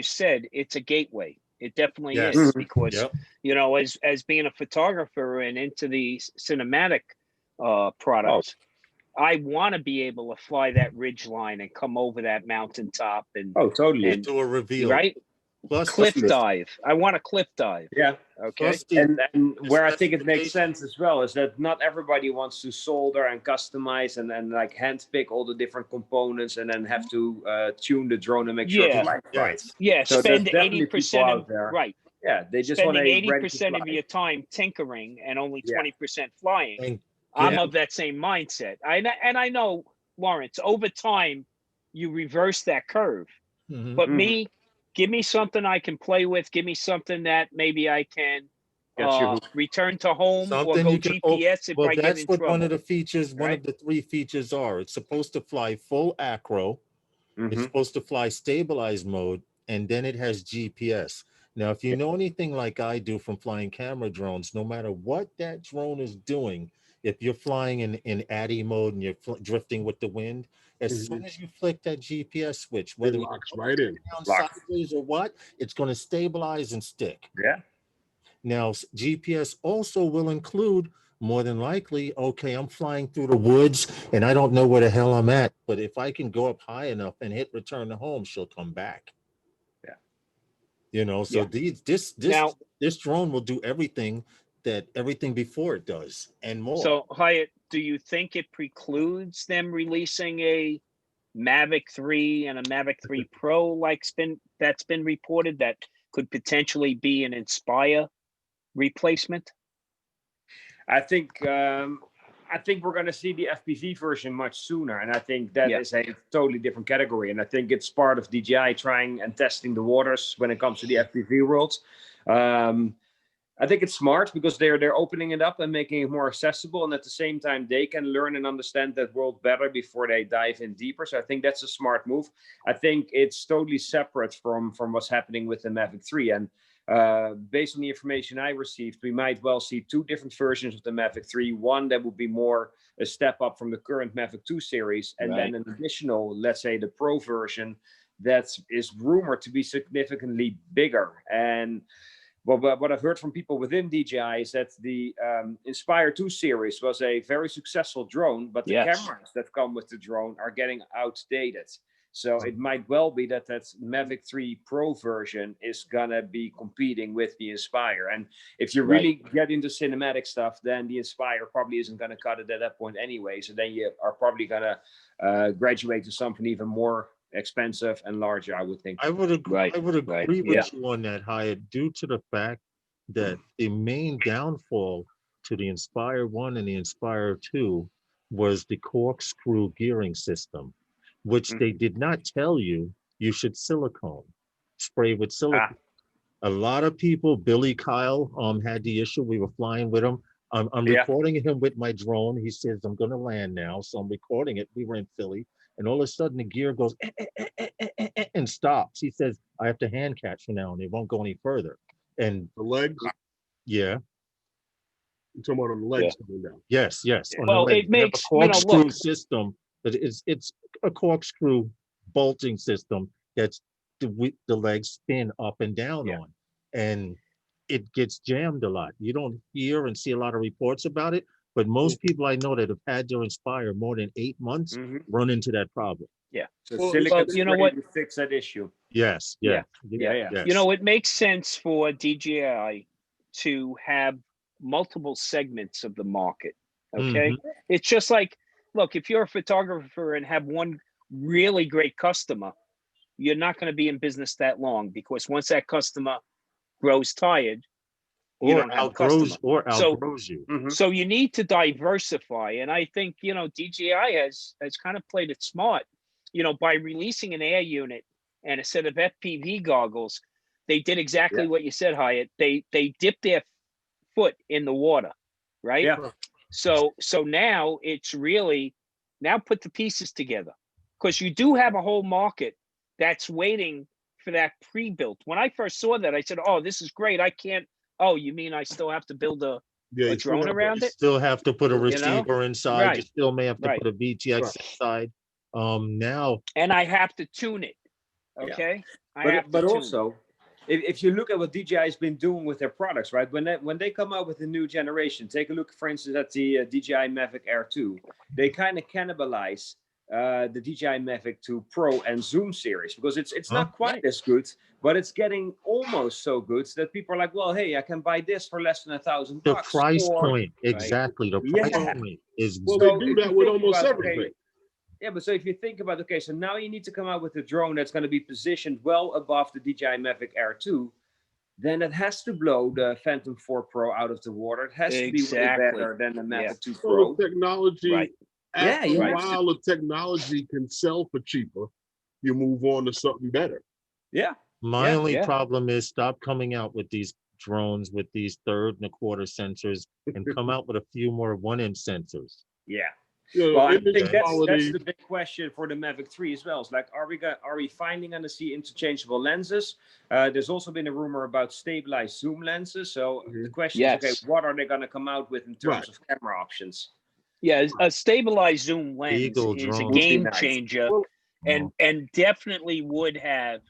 said, it's a gateway. It definitely yes, is because yep. you know, as being a photographer and into the cinematic products, I want to be able to fly that ridge line and come over that mountaintop and Oh, totally. and- Do a reveal. right Plus, cliff Definitely. dive. I want a cliff dive. Yeah. Okay. plus the, And where I think it makes specification. sense as well is that not everybody wants to solder and customize and then like hand pick all the different components and then have to tune the drone and make sure Yeah. it's right. yes. Yeah. So Spend there's definitely 80% people of out there. right. Yeah, they just want Spending a 80% of your time tinkering and only Yeah. 20% flying. And I'm yeah. of that same mindset. I know, Lawrence, over time you reverse that curve. Mhm. But Mhm. me, give me something I can play with. Give me something that maybe I can Got you. return to home or Something go you can. GPS if Well, I get that's in what trouble. one of the features, one right? of the 3 features are. It's supposed to fly full acro. It's Mhm. supposed to fly stabilized mode, and then it has GPS. Now, if you know anything like I do from flying camera drones, no matter what that drone is doing, if you're flying in ADI mode and you're drifting with the wind, as soon as you flick that GPS switch, It whether locks right in. down Lock. sideways or what, it's going to stabilize and stick. Yeah. Now, GPS also will include more than likely, okay, I'm flying through the woods and I don't know where the hell I'm at, but if I can go up high enough and hit return to home, she'll come back. Yeah. You know, so Yeah. this Now, drone will do everything before it does and more. so Hyatt, do you think it precludes them releasing a Mavic 3 and a Mavic 3 Pro that's been reported that could potentially be an Inspire replacement? I think we're going to see the FPV version much sooner, and I think that is a totally different category. And I think it's part of DJI trying and testing the waters when it comes to the FPV world. I think it's smart because they're opening it up and making it more accessible, and at the same time they can learn and understand that world better before they dive in deeper. So I think that's a smart move. I think it's totally separate from what's happening with the Mavic 3, and based on the information I received, we might well see two different versions of the Mavic 3. One that would be more a step up from the current Mavic 2 series, and then an additional, let's say the Pro version, that is rumored to be significantly bigger. And what I've heard from people within DJI is that the Inspire 2 series was a very successful drone, but the cameras that come with the drone are getting outdated. So it might well be that Mavic 3 Pro version is gonna be competing with the Inspire. And if you really get into cinematic stuff, then the Inspire probably isn't gonna cut it at that point anyway. So then you are probably gonna graduate to something even more expensive and larger, I would think. I would agree with you on that, Hyatt, due to the fact that the main downfall to the Inspire 1 and the Inspire 2 was the corkscrew gearing system, which they did not tell you should spray with silicone. A lot of people, Billy Kyle had the issue. We were flying with him. I'm recording him with my drone. He says, I'm going to land now. So I'm recording it. We were in Philly. And all of a sudden the gear goes and stops. He says, I have to hand catch for now and it won't go any further. And the legs? Yeah. You're talking about on the legs coming down. Yes. Well, it makes a corkscrew system. It's a corkscrew bolting system that's the legs spin up and down on. And it gets jammed a lot. You don't hear and see a lot of reports about it, but most people I know that have had their Inspire more than 8 months run into that problem. Yeah. So silicon you know what? To fix that issue. Yes. Yes. You know, it makes sense for DJI to have multiple segments of the market. Okay. It's just like, look, if you're a photographer and have one really great customer, you're not going to be in business that long, because once that customer grows tired, you don't have outgrows you. So you need to diversify. And I think, you know, DJI has kind of played it smart, you know, by releasing an air unit and a set of FPV goggles. They did exactly what you said, Hyatt. They dipped their foot in the water, right? Yeah. So now it's really, now put the pieces together, because you do have a whole market that's waiting for that pre-built. When I first saw that, I said, oh, this is great. I can't. Oh, you mean I still have to build a drone around it? You still have to put a receiver inside. Right. You still may have to put a VTX inside. Now. And I have to tune it. Okay. But also, if you look at what DJI has been doing with their products, right? When they come out with a new generation, take a look, for instance, at the DJI Mavic Air 2. They kind of cannibalize the DJI Mavic 2 Pro and Zoom series, because it's not quite as good, but it's getting almost so good that people are like, well, hey, I can buy this for less than $1,000. The price point, exactly. The price point is. Well, they do that with almost everything. Yeah, but so if you think about, okay, so now you need to come out with a drone that's going to be positioned well above the DJI Mavic Air 2, then it has to blow the Phantom 4 Pro out of the water. It has to be way better than the Mavic 2 Pro. So technology, after a while, the technology can sell for cheaper. You move on to something better. Yeah. My only problem is stop coming out with these drones with these 3 1/4 sensors and come out with a few more 1-inch sensors. Yeah. Well, I think that's the big question for the Mavic 3 as well. It's like, are we finally going to see interchangeable lenses? There's also been a rumor about stabilized zoom lenses. So the question is, okay, what are they going to come out with in terms of camera options? Yeah, a stabilized zoom lens is a game changer, and definitely would have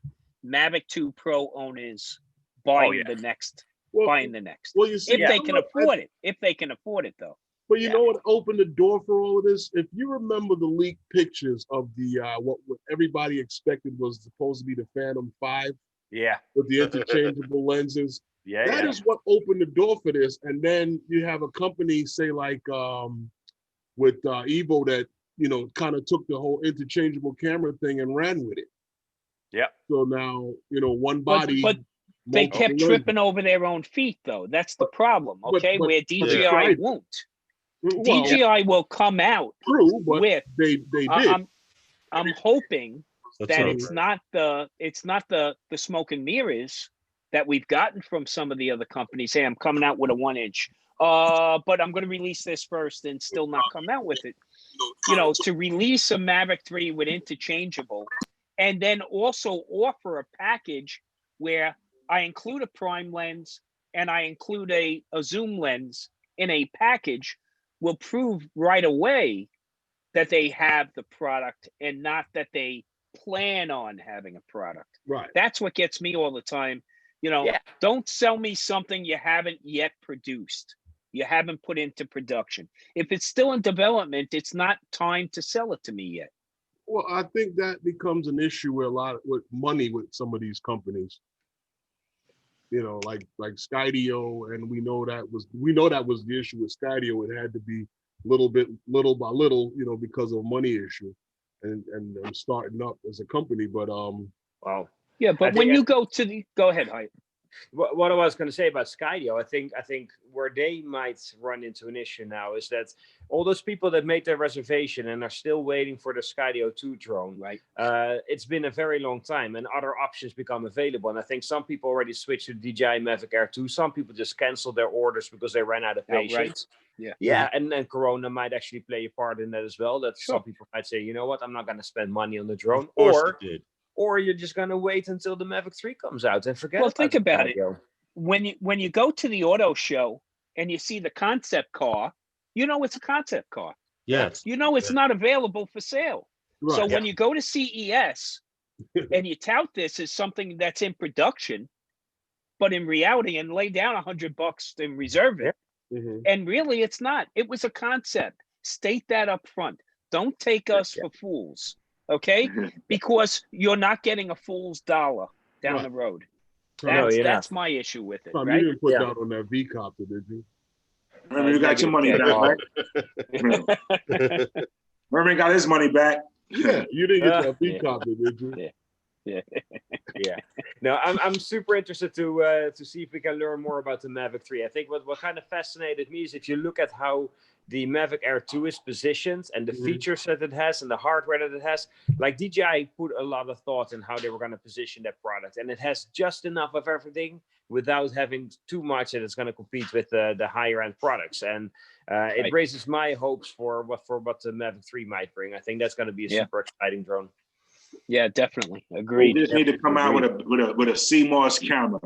Mavic 2 Pro owners buying the next Well, buying the next. well, you see, If they can afford it. If they can afford it, though. But you know what opened the door for all of this? If you remember the leaked pictures of the what everybody expected was supposed to be the Phantom 5 Yeah. with the interchangeable lenses. Yeah. That is what opened the door for this. And then you have a company say like with Evo that, you know, kind of took the whole interchangeable camera thing and ran with it. Yeah. So now, you know, one body. But they multiple kept lenses. tripping over their own feet, though. That's the problem, okay? but Where they DJI tried. won't. Well, DJI will come out true, but with. they did. I'm hoping Let's that hope. it's not the smoke and mirrors that we've gotten from some of the other companies. Hey, I'm coming out with a 1-inch. But I'm going to release this first and still not come out with it. You know, to release a Mavic 3 with interchangeable, and then also offer a package where I include a prime lens and I include a zoom lens in a package will prove right away that they have the product and not that they plan on having a product. Right. That's what gets me all the time. You know, don't sell me something you haven't yet produced. You haven't put into production. If it's still in development, it's not time to sell it to me yet. Well, I think that becomes an issue with money with some of these companies. You know, like Skydio, and we know that was the issue with Skydio. It had to be little by little, you know, because of money issue, and starting up as a company. But Wow. Yeah, but when you go ahead, Hype. What I was going to say about Skydio, I think where they might run into an issue now is that all those people that made their reservation and are still waiting for the Skydio 2 drone, right? It's been a very long time, and other options become available. And I think some people already switched to the DJI Mavic Air 2. Some people just canceled their orders because they ran out of patience. Yeah, and then Corona might actually play a part in that as well. That some people might say, you know what, I'm not going to spend money on the drone, or you're just going to wait until the Mavic 3 comes out and forget. Well, think about it. When you go to the auto show and you see the concept car, you know it's a concept car. Yes. You know it's not available for sale. Right. So when you go to CES and you tout this as something that's in production, but in reality, and lay down $100 and reserve it, and really it's not. It was a concept. State that up front. Don't take us for fools. Okay, because you're not getting a fool's dollar down the road. That's my issue with it. Right? You didn't put that on that V-copter, did you? Remember, you got your money back, right? Remember, he got his money back. Yeah, you didn't get that V-copter, did you? Yeah. No, I'm super interested to see if we can learn more about the Mavic 3. I think what kind of fascinated me is if you look at how the Mavic Air 2 is positioned and the features that it has and the hardware that it has, like DJI put a lot of thought in how they were going to position that product, and it has just enough of everything without having too much that it's going to compete with the higher end products. And it raises my hopes for what the Mavic 3 might bring. I think that's going to be a super exciting drone. Yeah, definitely. Agreed. You just need to come out with a CMOS camera.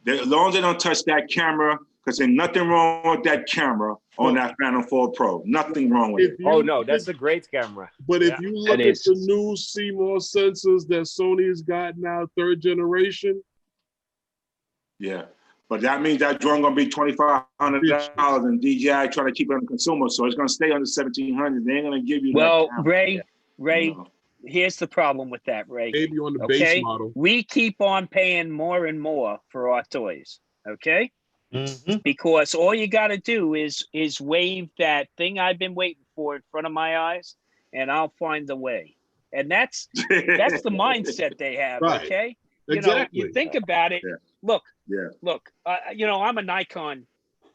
As long as they don't touch that camera, because there's nothing wrong with that camera on that Phantom 4 Pro. Nothing wrong with it. No, that's a great camera. But if you look at the new CMOS sensors that Sony's got now, 3rd generation. Yeah. But that means that drone gonna be $2,500, and DJI trying to keep it on the consumer, so it's gonna stay under $1,700. They ain't gonna give you that camera. Ray, here's the problem with that, Ray. Maybe on the base model. We keep on paying more and more for our toys, okay? Because all you got to do is wave that thing I've been waiting for in front of my eyes, and I'll find the way. And that's the mindset they have, okay? Exactly. You think about it. Look, I'm a Nikon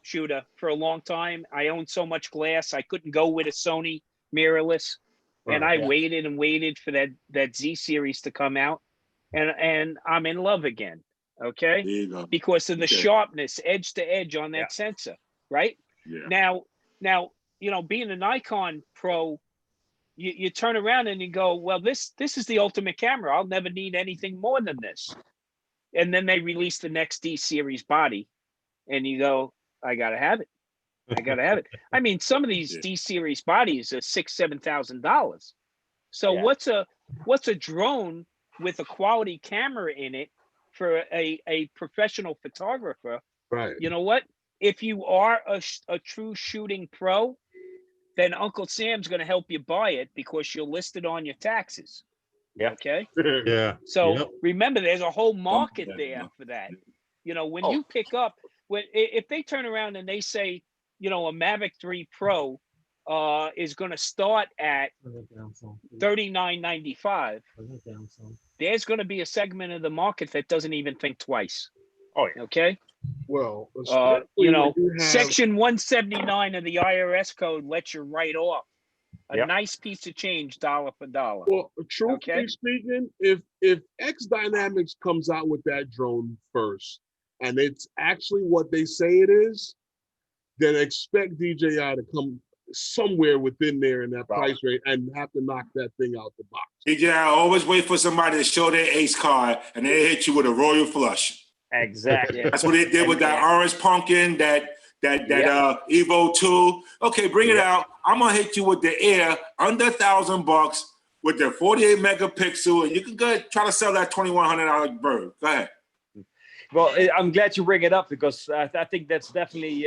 shooter for a long time. I owned so much glass, I couldn't go with a Sony mirrorless. And I waited and waited for that Z series to come out, and I'm in love again. Okay, there you go. Because of the sharpness, edge to edge on that sensor, right? Now, being a Nikon pro, you turn around and you go, well, this is the ultimate camera. I'll never need anything more than this. And then they release the next D series body, and you go, I gotta have it. I gotta have it. I mean, some of these D series bodies are $6,000-$7,000. So what's a drone with a quality camera in it for a professional photographer Right. You know what? If you are a true shooting pro, then Uncle Sam's going to help you buy it because you're listed on your taxes. Yeah. Okay. Yeah. So Yep. remember, there's a whole market yeah, there yeah. for that. You know, when Oh. you pick up, if they turn around and they say, you know, a Mavic 3 Pro is going to start at $39.95, there's going to be a segment of the market that doesn't even think twice. Oh, yeah. Okay. Well, You especially know, when you have, Section 179 of the IRS code lets you write off a Yep. nice piece of change, dollar for dollar. well, truthfully Okay. speaking, if X Dynamics comes out with that drone first, and it's actually what they say it is, then expect DJI to come somewhere within there in that Wow. price rate and have to knock that thing out the box. DJI always wait for somebody to show their ace card, and they hit you with a royal flush. Exactly. That's what they did with that orange pumpkin, that Yep. Evo 2. Okay, bring it Yep. out. I'm gonna hit you with the Air under $1,000 with the 48 megapixel, and you can go try to sell that $2,100 bird. Go ahead. Well, I'm glad you bring it up because I think that's definitely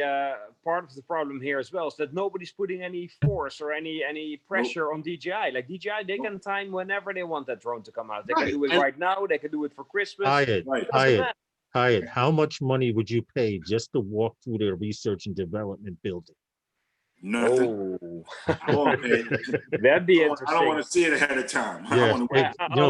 part of the problem here as well. Is that nobody's putting any force or any pressure on DJI. Like DJI, they can time whenever they want that drone to come out. They can do it right now. They can do it for Christmas. Hyatt, Right. Doesn't matter. Hyatt, how much money would you pay just to walk through their research and development building? Nothing. Oh, I won't pay. that'd be I interesting. don't want to see it ahead of time. I Yes, want to wait.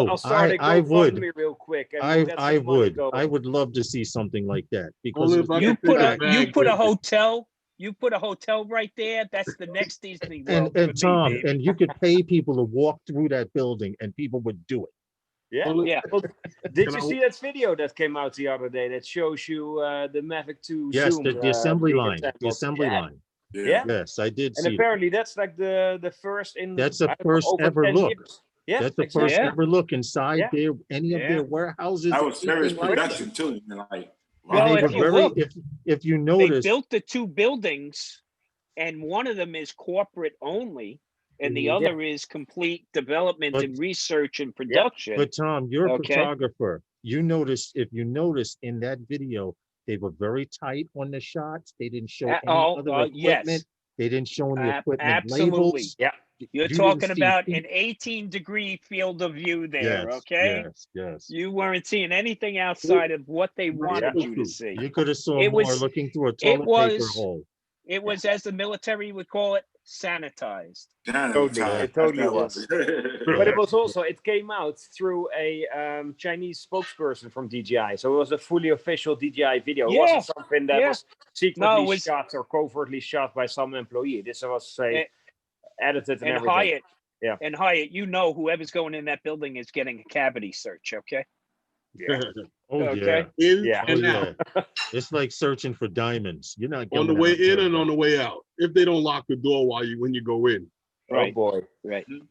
I'll start a I would. GoFundMe real quick. And we'll get I some money would. going. I would love to see something like that because Only if I You can put take a bag put a with me. hotel. You put a hotel right there. That's the next Disney World. and for Tom, me, baby. and you could pay people to walk through that building and people would do it. Yeah. Only- Yeah. Well, did Can you I- see that video that came out the other day that shows you the Mavic 2 Yes, Zoom? the assembly being line, the assembled? assembly Yeah. line. Yeah. Yes, I did And see that. apparently that's like the first in That's the I don't know, first over ever 10 look. years. Yeah, That's the exactly. first Yeah. ever look inside Yeah. their any of Yeah. their warehouses. That was serious anything like that. production too. And like, Well, And they if were you very, look, if you they notice, built the two buildings, and one of them is corporate only, and the Yeah. other is complete development But- and research and production. but Tom, you're a Okay. photographer. You notice, if you notice in that video, they were very tight on the shots. They didn't show any other equipment. Yes, They didn't show any equipment absolutely. labels. Yeah. You're You didn't talking see about feet. an 18-degree field of view there, Yes, okay? yes. You weren't seeing anything outside of what they wanted Yeah. you to see. You could have saw It more was- looking through a toilet paper was- hole. It was, as the military would call it, sanitized. Totally, it totally was. But Yeah. it was also, it came out through a Chinese spokesperson from DJI. So it was a fully official DJI video. It Yeah, wasn't something that yeah. was secretly No, it was- shot or covertly shot by some employee. This was, say, Eh, edited and And everything. Hyatt, Yeah. and Hyatt, you know whoever's going in that building is getting a cavity search, okay? Oh, Okay. yeah. In Yeah. Oh, and yeah. out, It's like searching for diamonds. You're not on the going way out in there. and on the way out. If they don't lock the door when you go in. Right. Oh boy. Right. You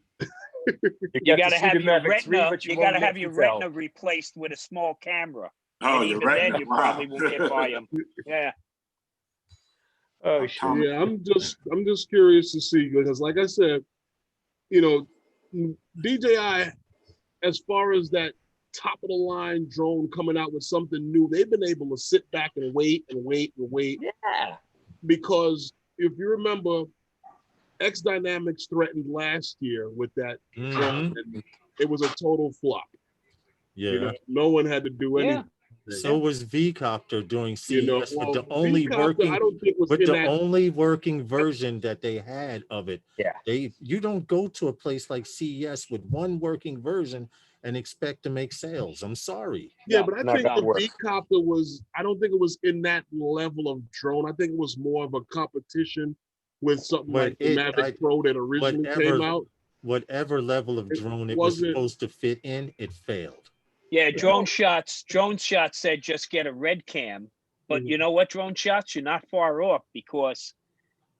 You get gotta to see have the your Mavic 3, retina. but You won't gotta get have to your tell. retina replaced with a small camera. Oh, And you're even right. then, you probably won't get by them. Yeah. Oh, shit. Tom, Yeah, I'm just curious to see, because like I said, you know, DJI, as far as that top of the line drone coming out with something new, they've been able to sit back and wait and wait and wait. Yeah. Because if you remember, X Dynamics threatened last year with that Mhm. drone, and it was a total flop. Yeah. You know, no one had to do Yeah. anything. So was V-Copter doing CES You know, with well, the only V-Copter, working I don't think was with in the that. only working version that they had of it. Yeah. You don't go to a place like CES with one working version and expect to make sales. I'm sorry. Yeah, No, but I not think gonna the work. V-Copter was, I don't think it was in that level of drone. I think it was more of a competition with something But like the Mavic Pro that originally came out. Whatever level of It drone it was wasn't- supposed to fit in, it failed. Yeah, Drone Shots said just get a red cam. But you know what, Drone Shots, you're not far off, because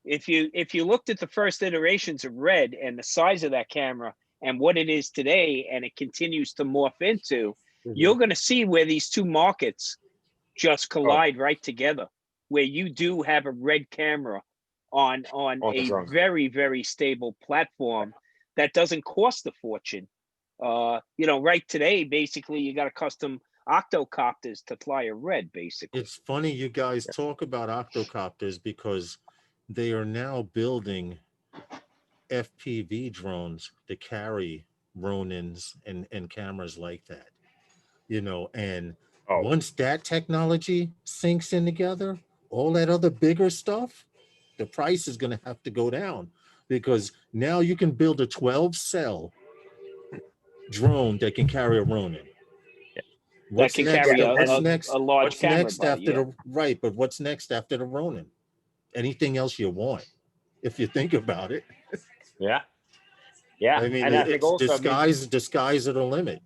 if you looked at the first iterations of Red and the size of that camera and what it is today, and it continues to morph into, you're going to see where these two markets just collide right together, where you do have a Red camera on the a drone. very, very stable platform that doesn't cost a fortune. You know, right today, basically, you got a custom octocopters to fly a red, basically. It's funny you guys talk about octocopters because they are now building FPV drones to carry Ronins and cameras like that, you know, and Oh. once that technology sinks in together, all that other bigger stuff, the price is going to have to go down because now you can build a 12 cell drone that can carry a Ronin. That can carry What's next? a large What's camera next body, after yeah. the right? But what's next after the Ronin? Anything else you want, if you think about it. Yeah. Yeah. I mean, and I think it's also, disguise are the limit.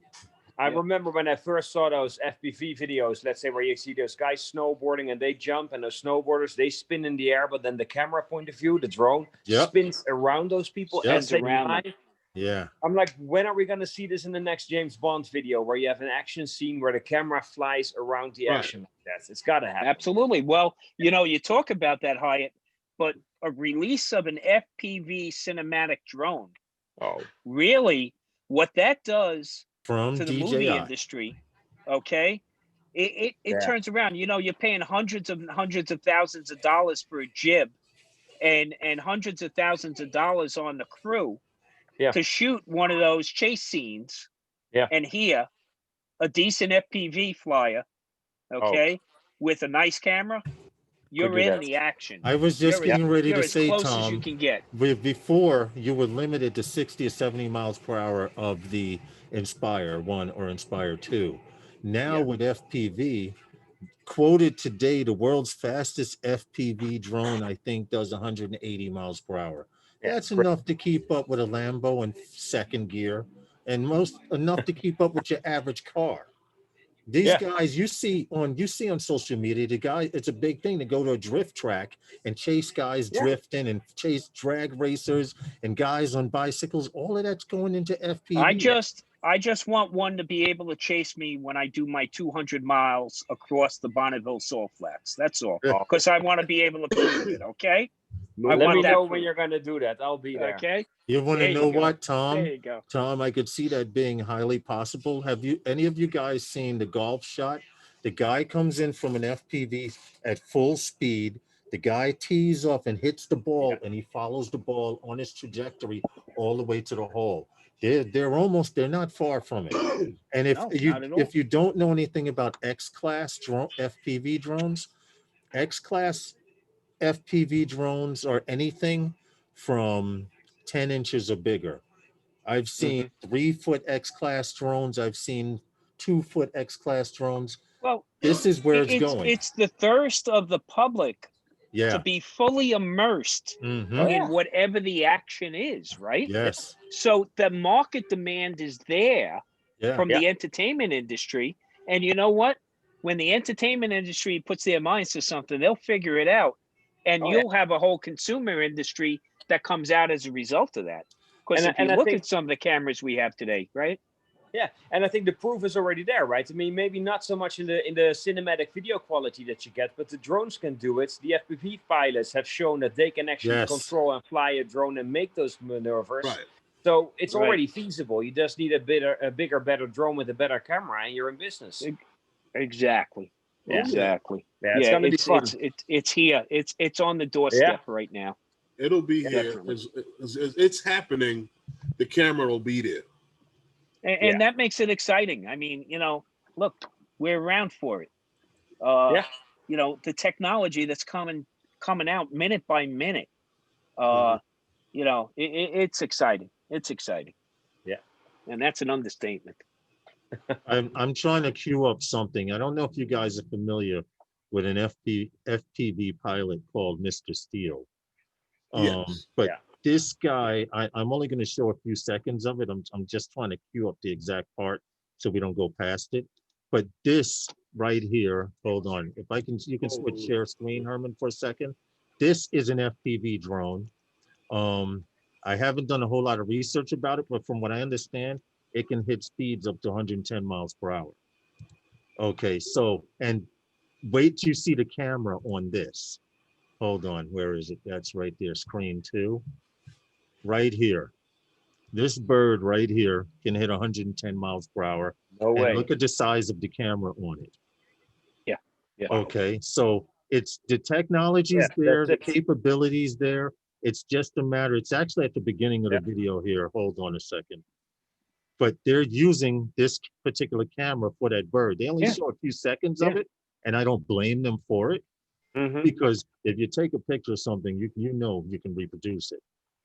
I Yeah. remember when I first saw those FPV videos, let's say where you see those guys snowboarding and they jump and those snowboarders, they spin in the air, but then the camera point of view, the drone Yep. spins around those people Yep. as they Around them. fly. Yeah. I'm like, when are we going to see this in the next James Bond video where you have an action scene where the camera flies around the Right. action like that? It's got to happen. Absolutely. Well, you know, you talk about that, Hyatt, but a release of an FPV cinematic drone, Oh, really, what that does From to the movie DJI. industry, okay, it Yeah. turns around. You know, you're paying hundreds of thousands of dollars for a jib, and hundreds of thousands of dollars on the crew Yeah. to shoot one of those chase scenes. Yeah. And here, a decent FPV flyer, okay, with a nice camera, you're do in that. the action. I was just You're getting ready you're to as say, close as you Tom, can get. before you were limited to 60 or 70 miles per hour of the Inspire 1 or Inspire 2. Now Yeah. with FPV, quoted today, the world's fastest FPV drone, I think, does 180 miles per hour. Yeah, That's great. enough to keep up with a Lambo in second gear, and most enough to keep up with your average car. These Yeah. guys you see on social media, the guy, it's a big thing to go to a drift track and chase guys Yeah. drifting and chase drag racers and guys on bicycles. All of that's going into FPV. I just want one to be able to chase me when I do my 200 miles across the Bonneville Salt Flats. That's all. Because I want to be able to prove it. Okay. I Let want me that know proof. when you're going to do that. I'll be there. Okay. You want There to you know go. what, Tom? There you go. Tom, I could see that being highly possible. Have you any of you guys seen the golf shot? The guy comes in from an FPV at full speed. The guy tees off and hits the ball, and he follows the ball on his trajectory all the way to the hole. They're not far from it. And No, not at all. if you don't know anything about X-class FPV drones, X-class FPV drones are anything from 10 inches or bigger. I've seen 3-foot X-class drones. I've seen 2-foot X-class drones. Well, This is where it's going. It's the thirst of the public Yeah. to be fully immersed Mhm. in whatever the action is, right? Yes. So the market demand is there Yeah. from the entertainment industry. And you know what? When the entertainment industry puts their minds to something, they'll figure it out. And you'll have a whole consumer industry that comes out as a result of that. Because if you look at some of the cameras we have today, right? Yeah, and I think the proof is already there, right? I mean, maybe not so much in the cinematic video quality that you get, but the drones can do it. The FPV pilots have shown that they can actually control and fly a drone and make those maneuvers. Right. So it's already feasible. You just need a bigger, better drone with a better camera, and you're in business. Exactly. Yeah. Exactly. Yeah, it's gonna be fun. It's here. It's on the doorstep right now. It'll be here. It's happening. The camera will be there. And that makes it exciting. I mean, you know, look, we're around for it. You know, the technology that's coming out minute by minute. You know, it's exciting. It's exciting. Yeah. And that's an understatement. I'm trying to queue up something. I don't know if you guys are familiar with an FPV pilot called Mr. Steele. But this guy, I'm only going to show a few seconds of it. I'm just trying to queue up the exact part so we don't go past it. But this right here, hold on. If you can switch share screen, Herman, for a second. This is an FPV drone. I haven't done a whole lot of research about it, but from what I understand, it can hit speeds up to 110 miles per hour. Okay, so, and wait till you see the camera on this. Hold on, where is it? That's right there, screen 2. Right here. This bird right here can hit 110 miles per hour. No And way. look at the size of the camera on it. Yeah, yeah. Okay, so it's the technology's there, the that's it. capabilities there. It's just a matter. It's actually at the beginning of the video here. Hold on a second. But they're using this particular camera for that bird. They only Yeah. show a few seconds of it, and I don't blame them for it, Mhm. because if you take a picture of something, you know you can reproduce it.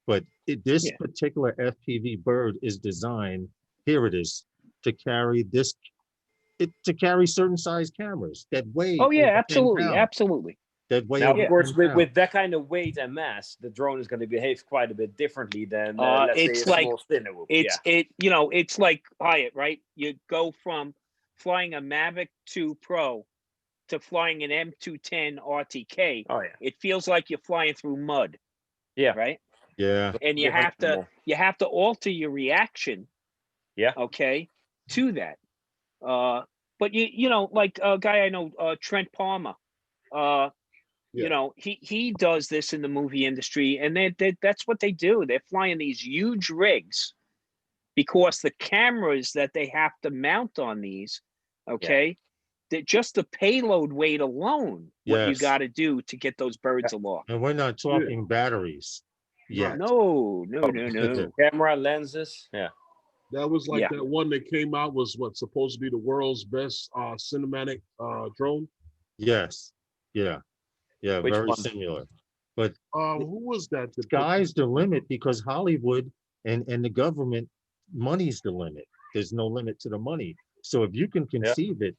But this Yeah. particular FPV bird is designed, here it is, to carry to carry certain size cameras that weigh Oh yeah, over 10 absolutely, pounds. absolutely. That weigh Now, over of course, 10 with that kind of weight and mass, the drone is going to behave quite a bit differently than, let's say, It's a like- small spinner would. It's like Hyatt, right? You go from flying a Mavic 2 Pro to flying an M210 RTK. Oh, yeah. It feels like you're flying through mud, Yeah. right? Yeah. And you Different have to alter your reaction. Yeah. Okay. To that. But you know, like a guy I know, Trent Palmer. You Yeah. know, he does this in the movie industry, and that's what they do. They're flying these huge rigs because the cameras that they have to mount on these, okay, that just the payload weight alone, what you Yes. got to do to get those birds aloft. And we're not talking batteries yet. No. Camera, lenses. Yeah. That was like Yeah. that one that came out was what supposed to be the world's best cinematic drone. Yes. Yeah. Yeah. Which Very one? similar. Who was that? Sky's the limit, because Hollywood and the government, money's the limit. There's no limit to the money. So if you can conceive it,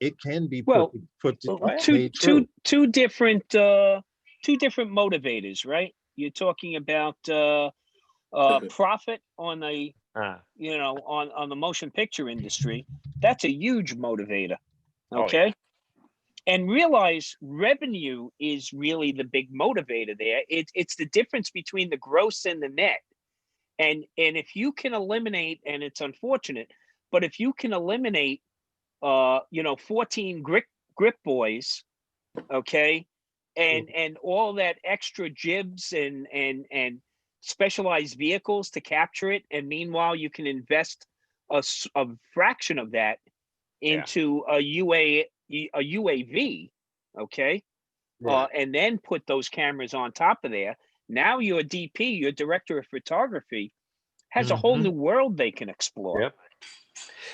it can be Well, put to two different motivators, right? You're talking about profit on the on the motion picture industry. That's a huge motivator. Okay. And realize revenue is really the big motivator there. It's the difference between the gross and the net. And if you can eliminate, and it's unfortunate, but if you can eliminate 14 grip boys, okay, and all that extra jibs and specialized vehicles to capture it, and meanwhile you can invest a fraction of that into a UAV, okay, and then put those cameras on top of there. Now your DP, your director of photography, has a whole new world they can explore. Yep.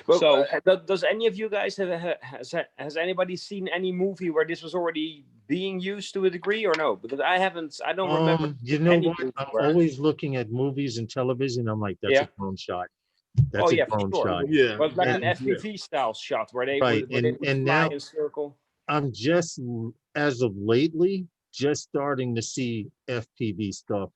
Well, So- does any of you guys has anybody seen any movie where this was already being used to a degree, or no? Because I haven't. I don't remember. You know any what? movie I'm where- always looking at movies and television. I'm like, that's a drone shot. That's a for drone sure. shot. Yeah. Well, like an And- FPV style shot where they Right, would, where they and- would and fly now- in circle. I'm just, as of lately, just starting to see FPV stuff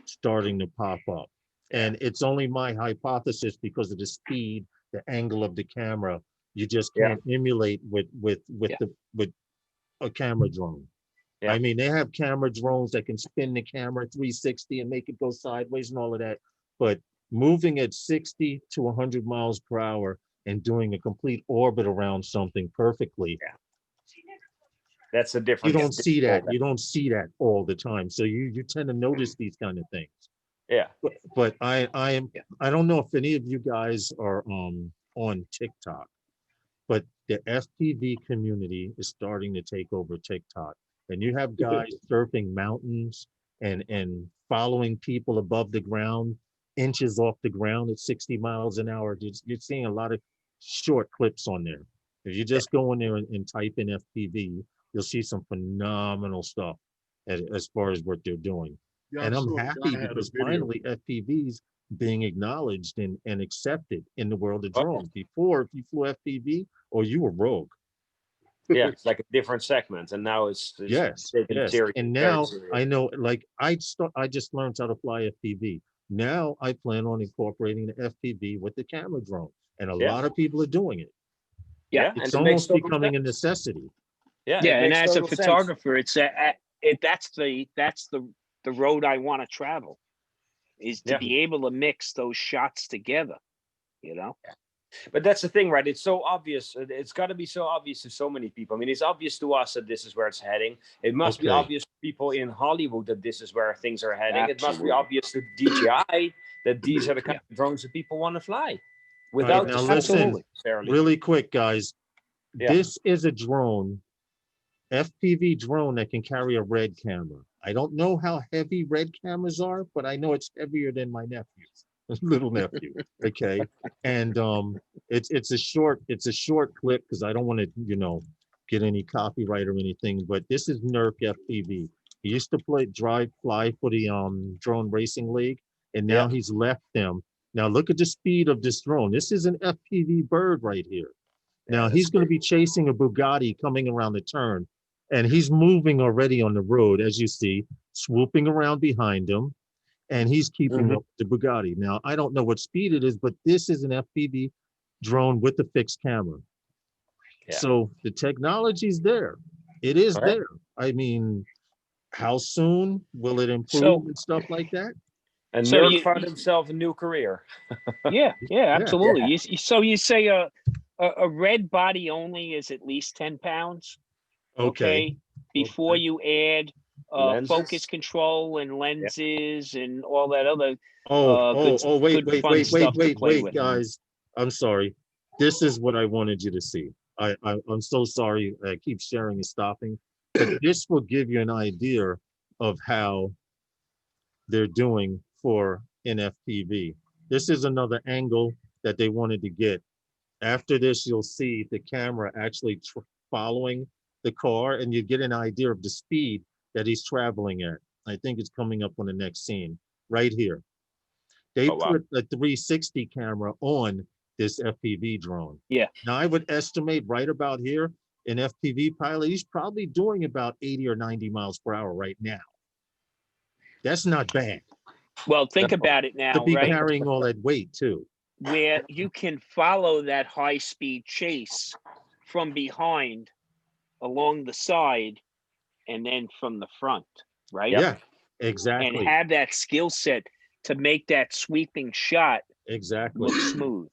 starting to pop up. And it's only my hypothesis because of the speed, the angle of the camera. You just can't emulate with a camera drone. Yeah. I mean, they have camera drones that can spin the camera 360 and make it go sideways and all of that. But moving at 60 to 100 miles per hour and doing a complete orbit around something perfectly, That's a you different. don't see that. You don't see that all the time. So you tend to notice these kind of things. Yeah. But I don't know if any of you guys are on TikTok, but the FPV community is starting to take over TikTok. And you have guys surfing mountains and following people above the ground, inches off the ground at 60 miles an hour. You're seeing a lot of short clips on there. If you just go in there and type in FPV, you'll see some phenomenal stuff as far as what they're doing. Yeah, And I'm so happy I had a because video. finally FPVs being acknowledged and accepted in the world of drones. Before, if you flew FPV, or you were rogue. Yeah, it's like a different segment, and now it's Yes, taken yes. serious, And very now serious. I know, like I just learned how to fly FPV. Now I plan on incorporating the FPV with the camera drone, and a lot of people are doing it. Yeah, and It's it makes almost total becoming a sense. necessity. Yeah, Yeah, it and makes as a total sense. photographer, that's the road I want to travel, is to be able to mix those shots together. You know. But that's the thing, right? It's so obvious. It's got to be so obvious to so many people. I mean, it's obvious to us that this is where it's heading. It must be Okay. obvious to people in Hollywood that this is where things are heading. It must be Absolutely. obvious to DJI that these are the kind of drones that people want to fly All without right, now the listen, smoke necessarily. really quick, guys. Yeah. This is a drone, FPV drone that can carry a red camera. I don't know how heavy red cameras are, but I know it's heavier than my nephew's, little nephew. Okay, and it's a short clip because I don't want to get any copyright or anything. But this is Nerk FPV. He used to fly for the drone racing league, and now he's left them. Now look at the speed of this drone. This is an FPV bird right here. Now he's going to be chasing a Bugatti coming around the turn, and he's moving already on the road, as you see, swooping around behind him, and he's keeping up the Bugatti. Now, I don't know what speed it is, but this is an FPV drone with a fixed camera. Yeah. So the technology's there. It is there. I mean, how soon will it improve and stuff like that? And So Nerk found himself a new career. Yeah, absolutely. So you say a red body only is at least 10 pounds. Okay. Before you add Lenses. focus control and lenses and all that other wait, guys. I'm sorry. This is what I wanted you to see. I'm so sorry. I keep sharing and stopping, but this will give you an idea of how they're doing for NFPV. This is another angle that they wanted to get. After this, you'll see the camera actually following the car, and you get an idea of the speed that he's traveling at. I think it's coming up on the next scene right here. They put a 360 camera on this FPV drone. Yeah. Now I would estimate right about here, an FPV pilot, he's probably doing about 80 or 90 miles per hour right now. That's not bad. Well, think about it now, to be right? carrying all that weight too. Where you can follow that high-speed chase from behind, along the side, and then from the front, right? Yeah, exactly. And have that skill set to make that sweeping shot exactly look smooth.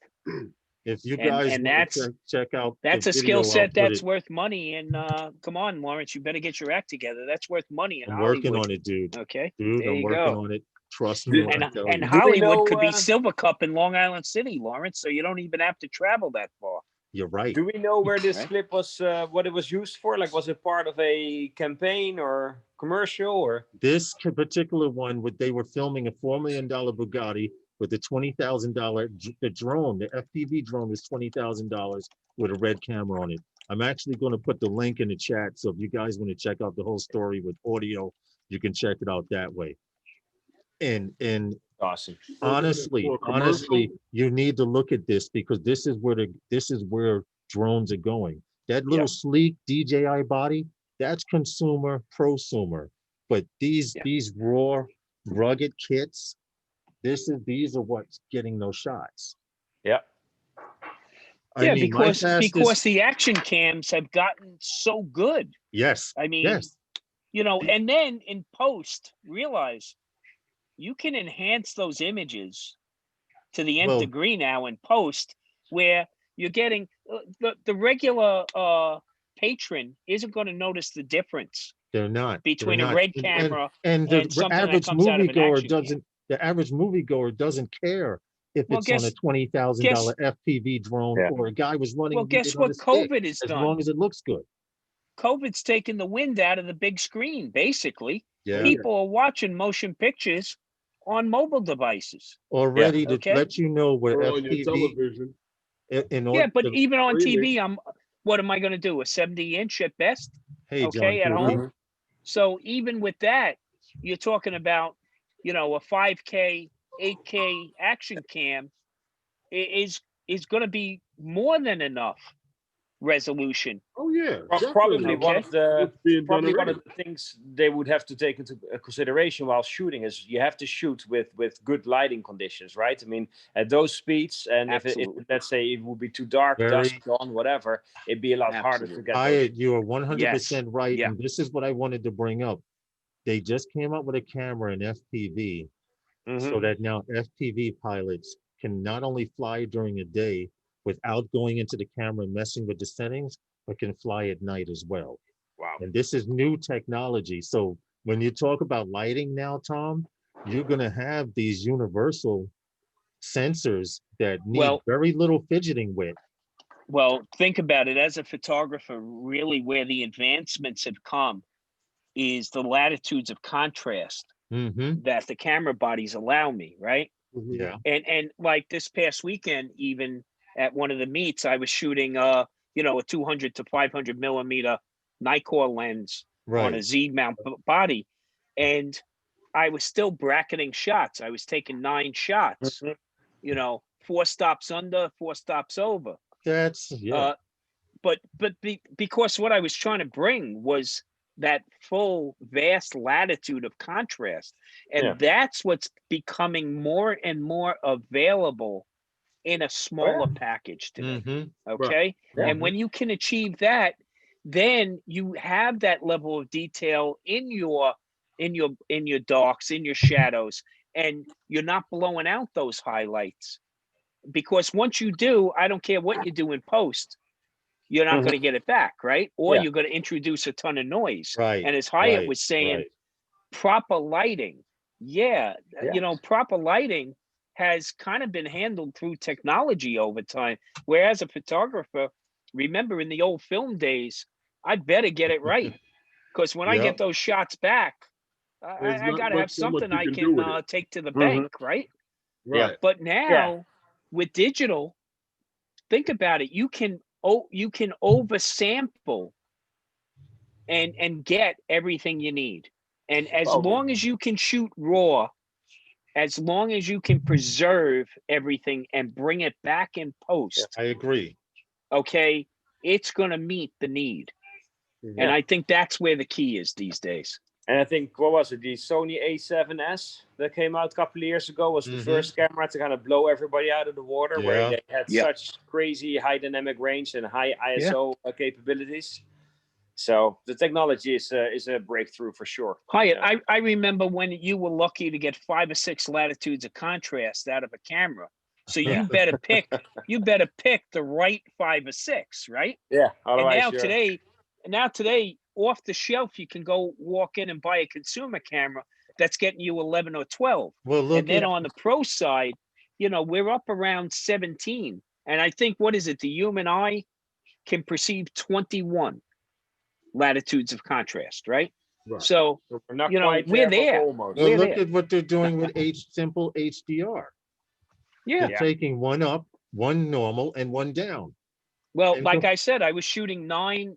If you guys want to check out, that's a skill set that's worth money. And come on, Lawrence, you better get your act together. That's worth money in Hollywood. Working on it, dude. Okay, dude, there I'm you working go. on it. Trust me. And Hollywood could be Silver Cup in Long Island City, Lawrence. So you don't even have to travel that far. You're right. Do we know where this clip was, what it was used for? Like, was it part of a campaign or commercial or? This particular one, they were filming a $4 million Bugatti with a $20,000, the drone, the FPV drone is $20,000 with a red camera on it. I'm actually going to put the link in the chat. So if you guys want to check out the whole story with audio, you can check it out that way. And awesome. Honestly, you need to look at this because this is where drones are going. That little sleek DJI body, that's consumer, prosumer. But these raw, rugged kits, these are what's getting those shots. Yeah. I mean, because the action cams have gotten so good. Yes. I mean, and then in post, realize you can enhance those images to the nth degree now in post, where you're getting the regular patron isn't going to notice the difference. They're not between a red camera and the average moviegoer doesn't. The average moviegoer doesn't care if it's on a $20,000 FPV drone or a guy was running. Well, guess what COVID has done? As long as it looks good. COVID's taken the wind out of the big screen. Basically, yeah. People are watching motion pictures on mobile devices already to let you know where FPV. On your television. But even on TV, what am I going to do? A 70-inch at best? Hey, okay, John, at home. So even with that, you're talking about, a 5K, 8K action cam is going to be more than enough resolution. Oh yeah, probably one of the things they would have to take into consideration while shooting is you have to shoot with good lighting conditions, right? I mean, at those speeds, and if let's say it would be too dark, dusk on, whatever, it'd be a lot harder to get. You are 100% right, and this is what I wanted to bring up. They just came up with a camera in FPV, so that now FPV pilots can not only fly during a day without going into the camera and messing with the settings, but can fly at night as well. Wow. And this is new technology. So when you talk about lighting now, Tom, you're gonna have these universal sensors that need Well- very little fidgeting with. Well, think about it. As a photographer, really where the advancements have come is the latitudes of contrast Mm-hmm. that the camera bodies allow me, right? Mhm. Yeah. And like this past weekend, even at one of the meets, I was shooting a 200 to 500 millimeter Nikkor lens on a Right. Z mount body, and I was still bracketing shots. I was taking 9 shots, Mhm. 4 stops under, 4 stops over. That's But because what I was trying to bring was that full vast latitude of contrast, and Yeah. that's what's becoming more and more available in a smaller package today. Mm-hmm. Okay. Yeah. And when you can achieve that, then you have that level of detail in your darks, in your shadows, and you're not blowing out those highlights. Because once you do, I don't care what you do in post, you're not Mhm. going to get it back, right? Or Yeah. you're going to introduce a ton of noise. Right. And as Hyatt Right. was saying, Right. proper lighting. Yeah, Yeah. proper lighting has kind of been handled through technology over time. Whereas a photographer, remember in the old film days, I better get it right. Because when I get Yep. those shots back, There's I not got to have so much something you I can do can with it. take to the Mhm. bank, right? Yeah. Right. But now with digital, think about it. You can oversample and get everything you need. And as Well, long as you can shoot raw, as long as you can preserve everything and bring it back in post, I agree. okay, it's going to meet the need. Mhm. And I think that's where the key is these days. And I think, what was it? The Sony A7S that came out a couple of years ago was the Mhm. first camera to kind of blow everybody out of the water, where Yeah. they had Yeah. such crazy high dynamic range and high ISO capabilities. So the technology is a breakthrough for sure. Hyatt, Yeah. I remember when you were lucky to get 5 or 6 latitudes of contrast out of a camera. So you Yeah. better pick the right 5 or 6, right? Yeah. And Otherwise, now today, off the shelf, you can go walk in and buy a consumer camera that's getting you 11 or 12. Well, And look then at on the pro side, we're up around 17. And I think, what is it? The human eye can perceive 21 latitudes of contrast, right? Right. So, we're not we're quite there, but there. almost. well, We're look there. at what they're doing with simple HDR. Yeah. They're taking one up, one normal, and one down. Well, And like go- I said, I was shooting nine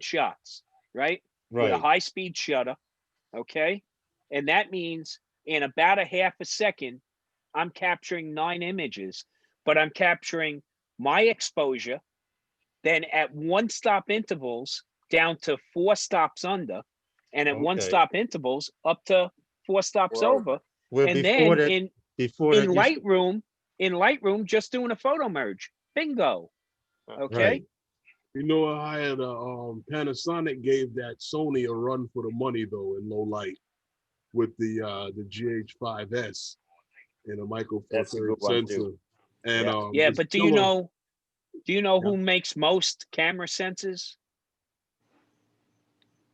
shots, right? With a Right. high speed shutter. Okay. And that means in about a half a second, I'm capturing 9 images, but I'm capturing my exposure, then at 1 stop intervals down to 4 stops under, and at 1 Okay. stop intervals up to 4 stops Wow. over. Well, And before then that, before in that, you Lightroom, just doing a photo merge. Bingo. Okay. right. I had Panasonic gave that Sony a run for the money though in low light with the GH5S and a micro four That's a third good one, sensor. too. And Yeah. Yeah, it's but do still you know Yeah. who makes most camera sensors?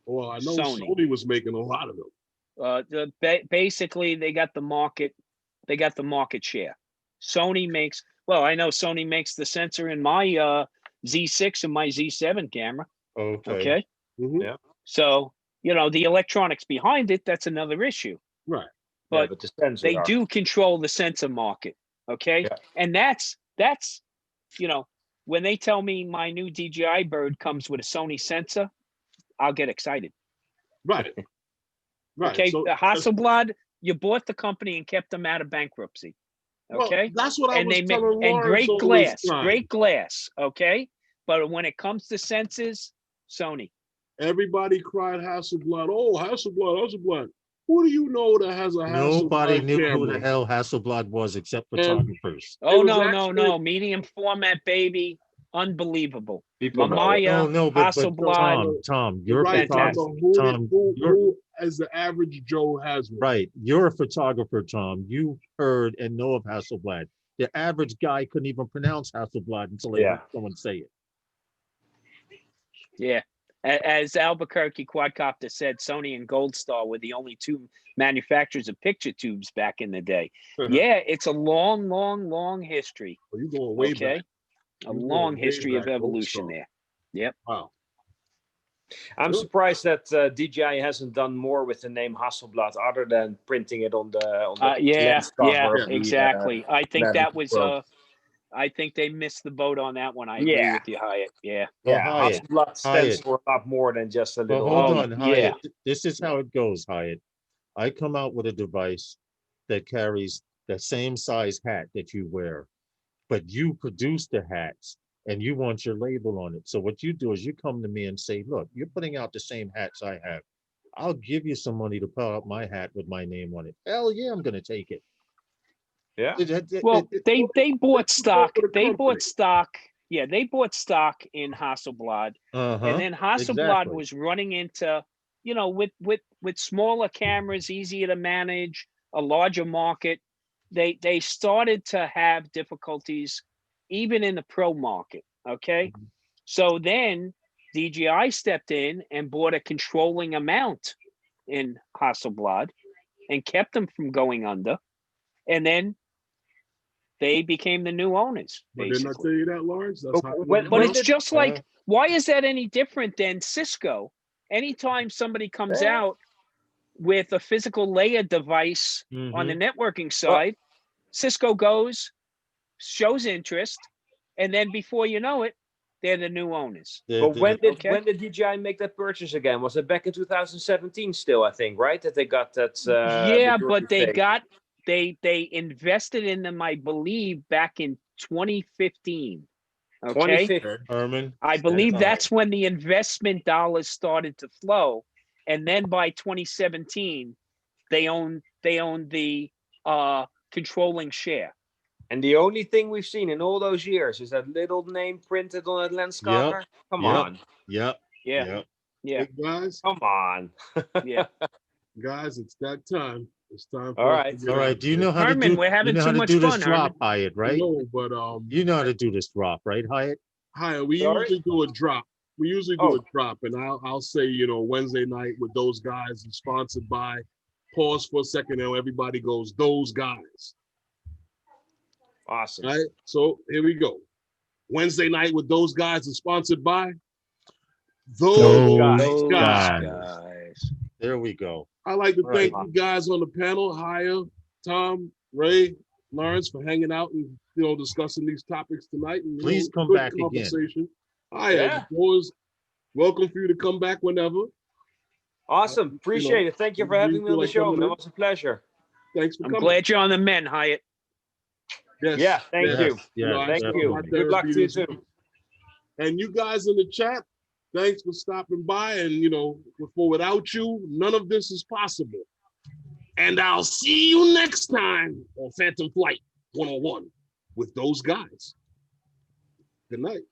well, I know Sony. Sony was making a lot of them. Basically they got the market share. Sony makes, well, I know Sony makes the sensor in my Z6 and my Z7 camera. Okay. Okay. Mhm. Yeah. So, the electronics behind it, that's another issue. Right. Yeah, But but the sensor they are. do control the sensor market. Okay. Yeah. And that's, when they tell me my new DJI bird comes with a Sony sensor, I'll get excited. Right. Right. Okay. So Hasselblad, you bought the company and kept them out of bankruptcy. well, Okay. that's what I And was they make, telling and Lawrence all this time. great glass. Okay. But when it comes to sensors, Sony. Everybody cried Hasselblad. Oh, Hasselblad. Who do you know that has a Nobody Hasselblad knew camera? who the hell Hasselblad was except And- photographers. Oh, was no, actually- medium format, baby. Unbelievable. People know it. Mamiya, No, but Hasselblad. Tom, you're a Right, fantastic. photographer. but Tom, who as the average Joe has one? Right. You're a photographer, Tom. You heard and know of Hasselblad. The average guy couldn't even pronounce Hasselblad until they Yeah. heard someone say it. Yeah. As Albuquerque Quadcopter said, Sony and Gold Star were the only two manufacturers of picture tubes back in the day. Yeah, it's a long, long, long history. Oh, you going way Okay, back. a You long going way history of back, Gold evolution Star. there. Yep. Wow. I'm Sure. surprised that DJI hasn't done more with the name Hasselblad other than printing it on the Yeah, lens cover yeah, of the, exactly. I think Magic that was Pro. I think they missed the boat on that one. I agree Yeah. with you, Hyatt. Yeah. Well, Yeah, Hyatt, Hasselblad stands Hyatt. for a lot more than just a Well, little. hold Oh, on, yeah. Hyatt. This is how it goes, Hyatt. I come out with a device that carries the same size hat that you wear, but you produce the hats and you want your label on it. So what you do is you come to me and say, look, you're putting out the same hats I have. I'll give you some money to put out my hat with my name on it. Hell yeah, I'm going to take it. Yeah. Well, they bought stock. for the They company. bought stock. Yeah, they bought stock in Hasselblad, Uh-huh. and then Hasselblad exactly. was running into, with smaller cameras, easier to manage, a larger market. They started to have difficulties, even in the pro market. Okay, so then DJI stepped in and bought a controlling amount in Hasselblad, and kept them from going under, and then they became the new owners, But didn't I tell basically. you that, Lawrence? That's how. But it's did- just like, why is that any different than Cisco? Anytime somebody comes Yeah. out with a physical layer device on the networking side, Cisco goes, shows interest, and then before you know it, they're the new owners. But when Okay. did DJI make that purchase again? Was it back in 2017 still, I think, right? That they got that Yeah, majority but they stake. got they invested in them, I believe, back in 2015. Okay. 2015. Herman. I believe that's when the investment dollars started to flow. And then by 2017, they own the controlling share. And the only thing we've seen in all those years is that little name printed on that lens Yep. cover. Come Yep. on. Yep. Yeah. Yep. Yeah. Hey, guys, Come on. Yeah. guys, it's that time. It's time for All us right. to get All right. out Do you there. know how Herman, to do? we're having you know too how to much do this fun, drop, Hyatt, right? No, but You know how to do this drop, right, Hyatt? hi, we Sorry? usually do a drop. We usually do a drop, and I'll say, Wednesday night with those guys is sponsored by. Pause for a second, and everybody goes, those guys. Awesome. All right, so here we go. Wednesday night with those guys is sponsored by those guys. Guys. There we go. I'd like to Right. thank you guys on the panel, Haya, Tom, Ray, Lawrence, for hanging out and discussing these topics tonight. And, Please come good back again. conversation. Haya, Yeah. always welcome for you to come back whenever. Awesome. Appreciate it. Thank you for having me on the show. That was a pleasure. Thanks for I'm coming. glad you're on the men, Hyatt. Yes. Yeah, thank yes. you. Yeah, I Thank started you. my Good luck therapy to you this too. week. And you guys in the chat, thanks for stopping by. And, for without you, none of this is possible. And I'll see you next time on Phantom Flight 101 with those guys. Good night.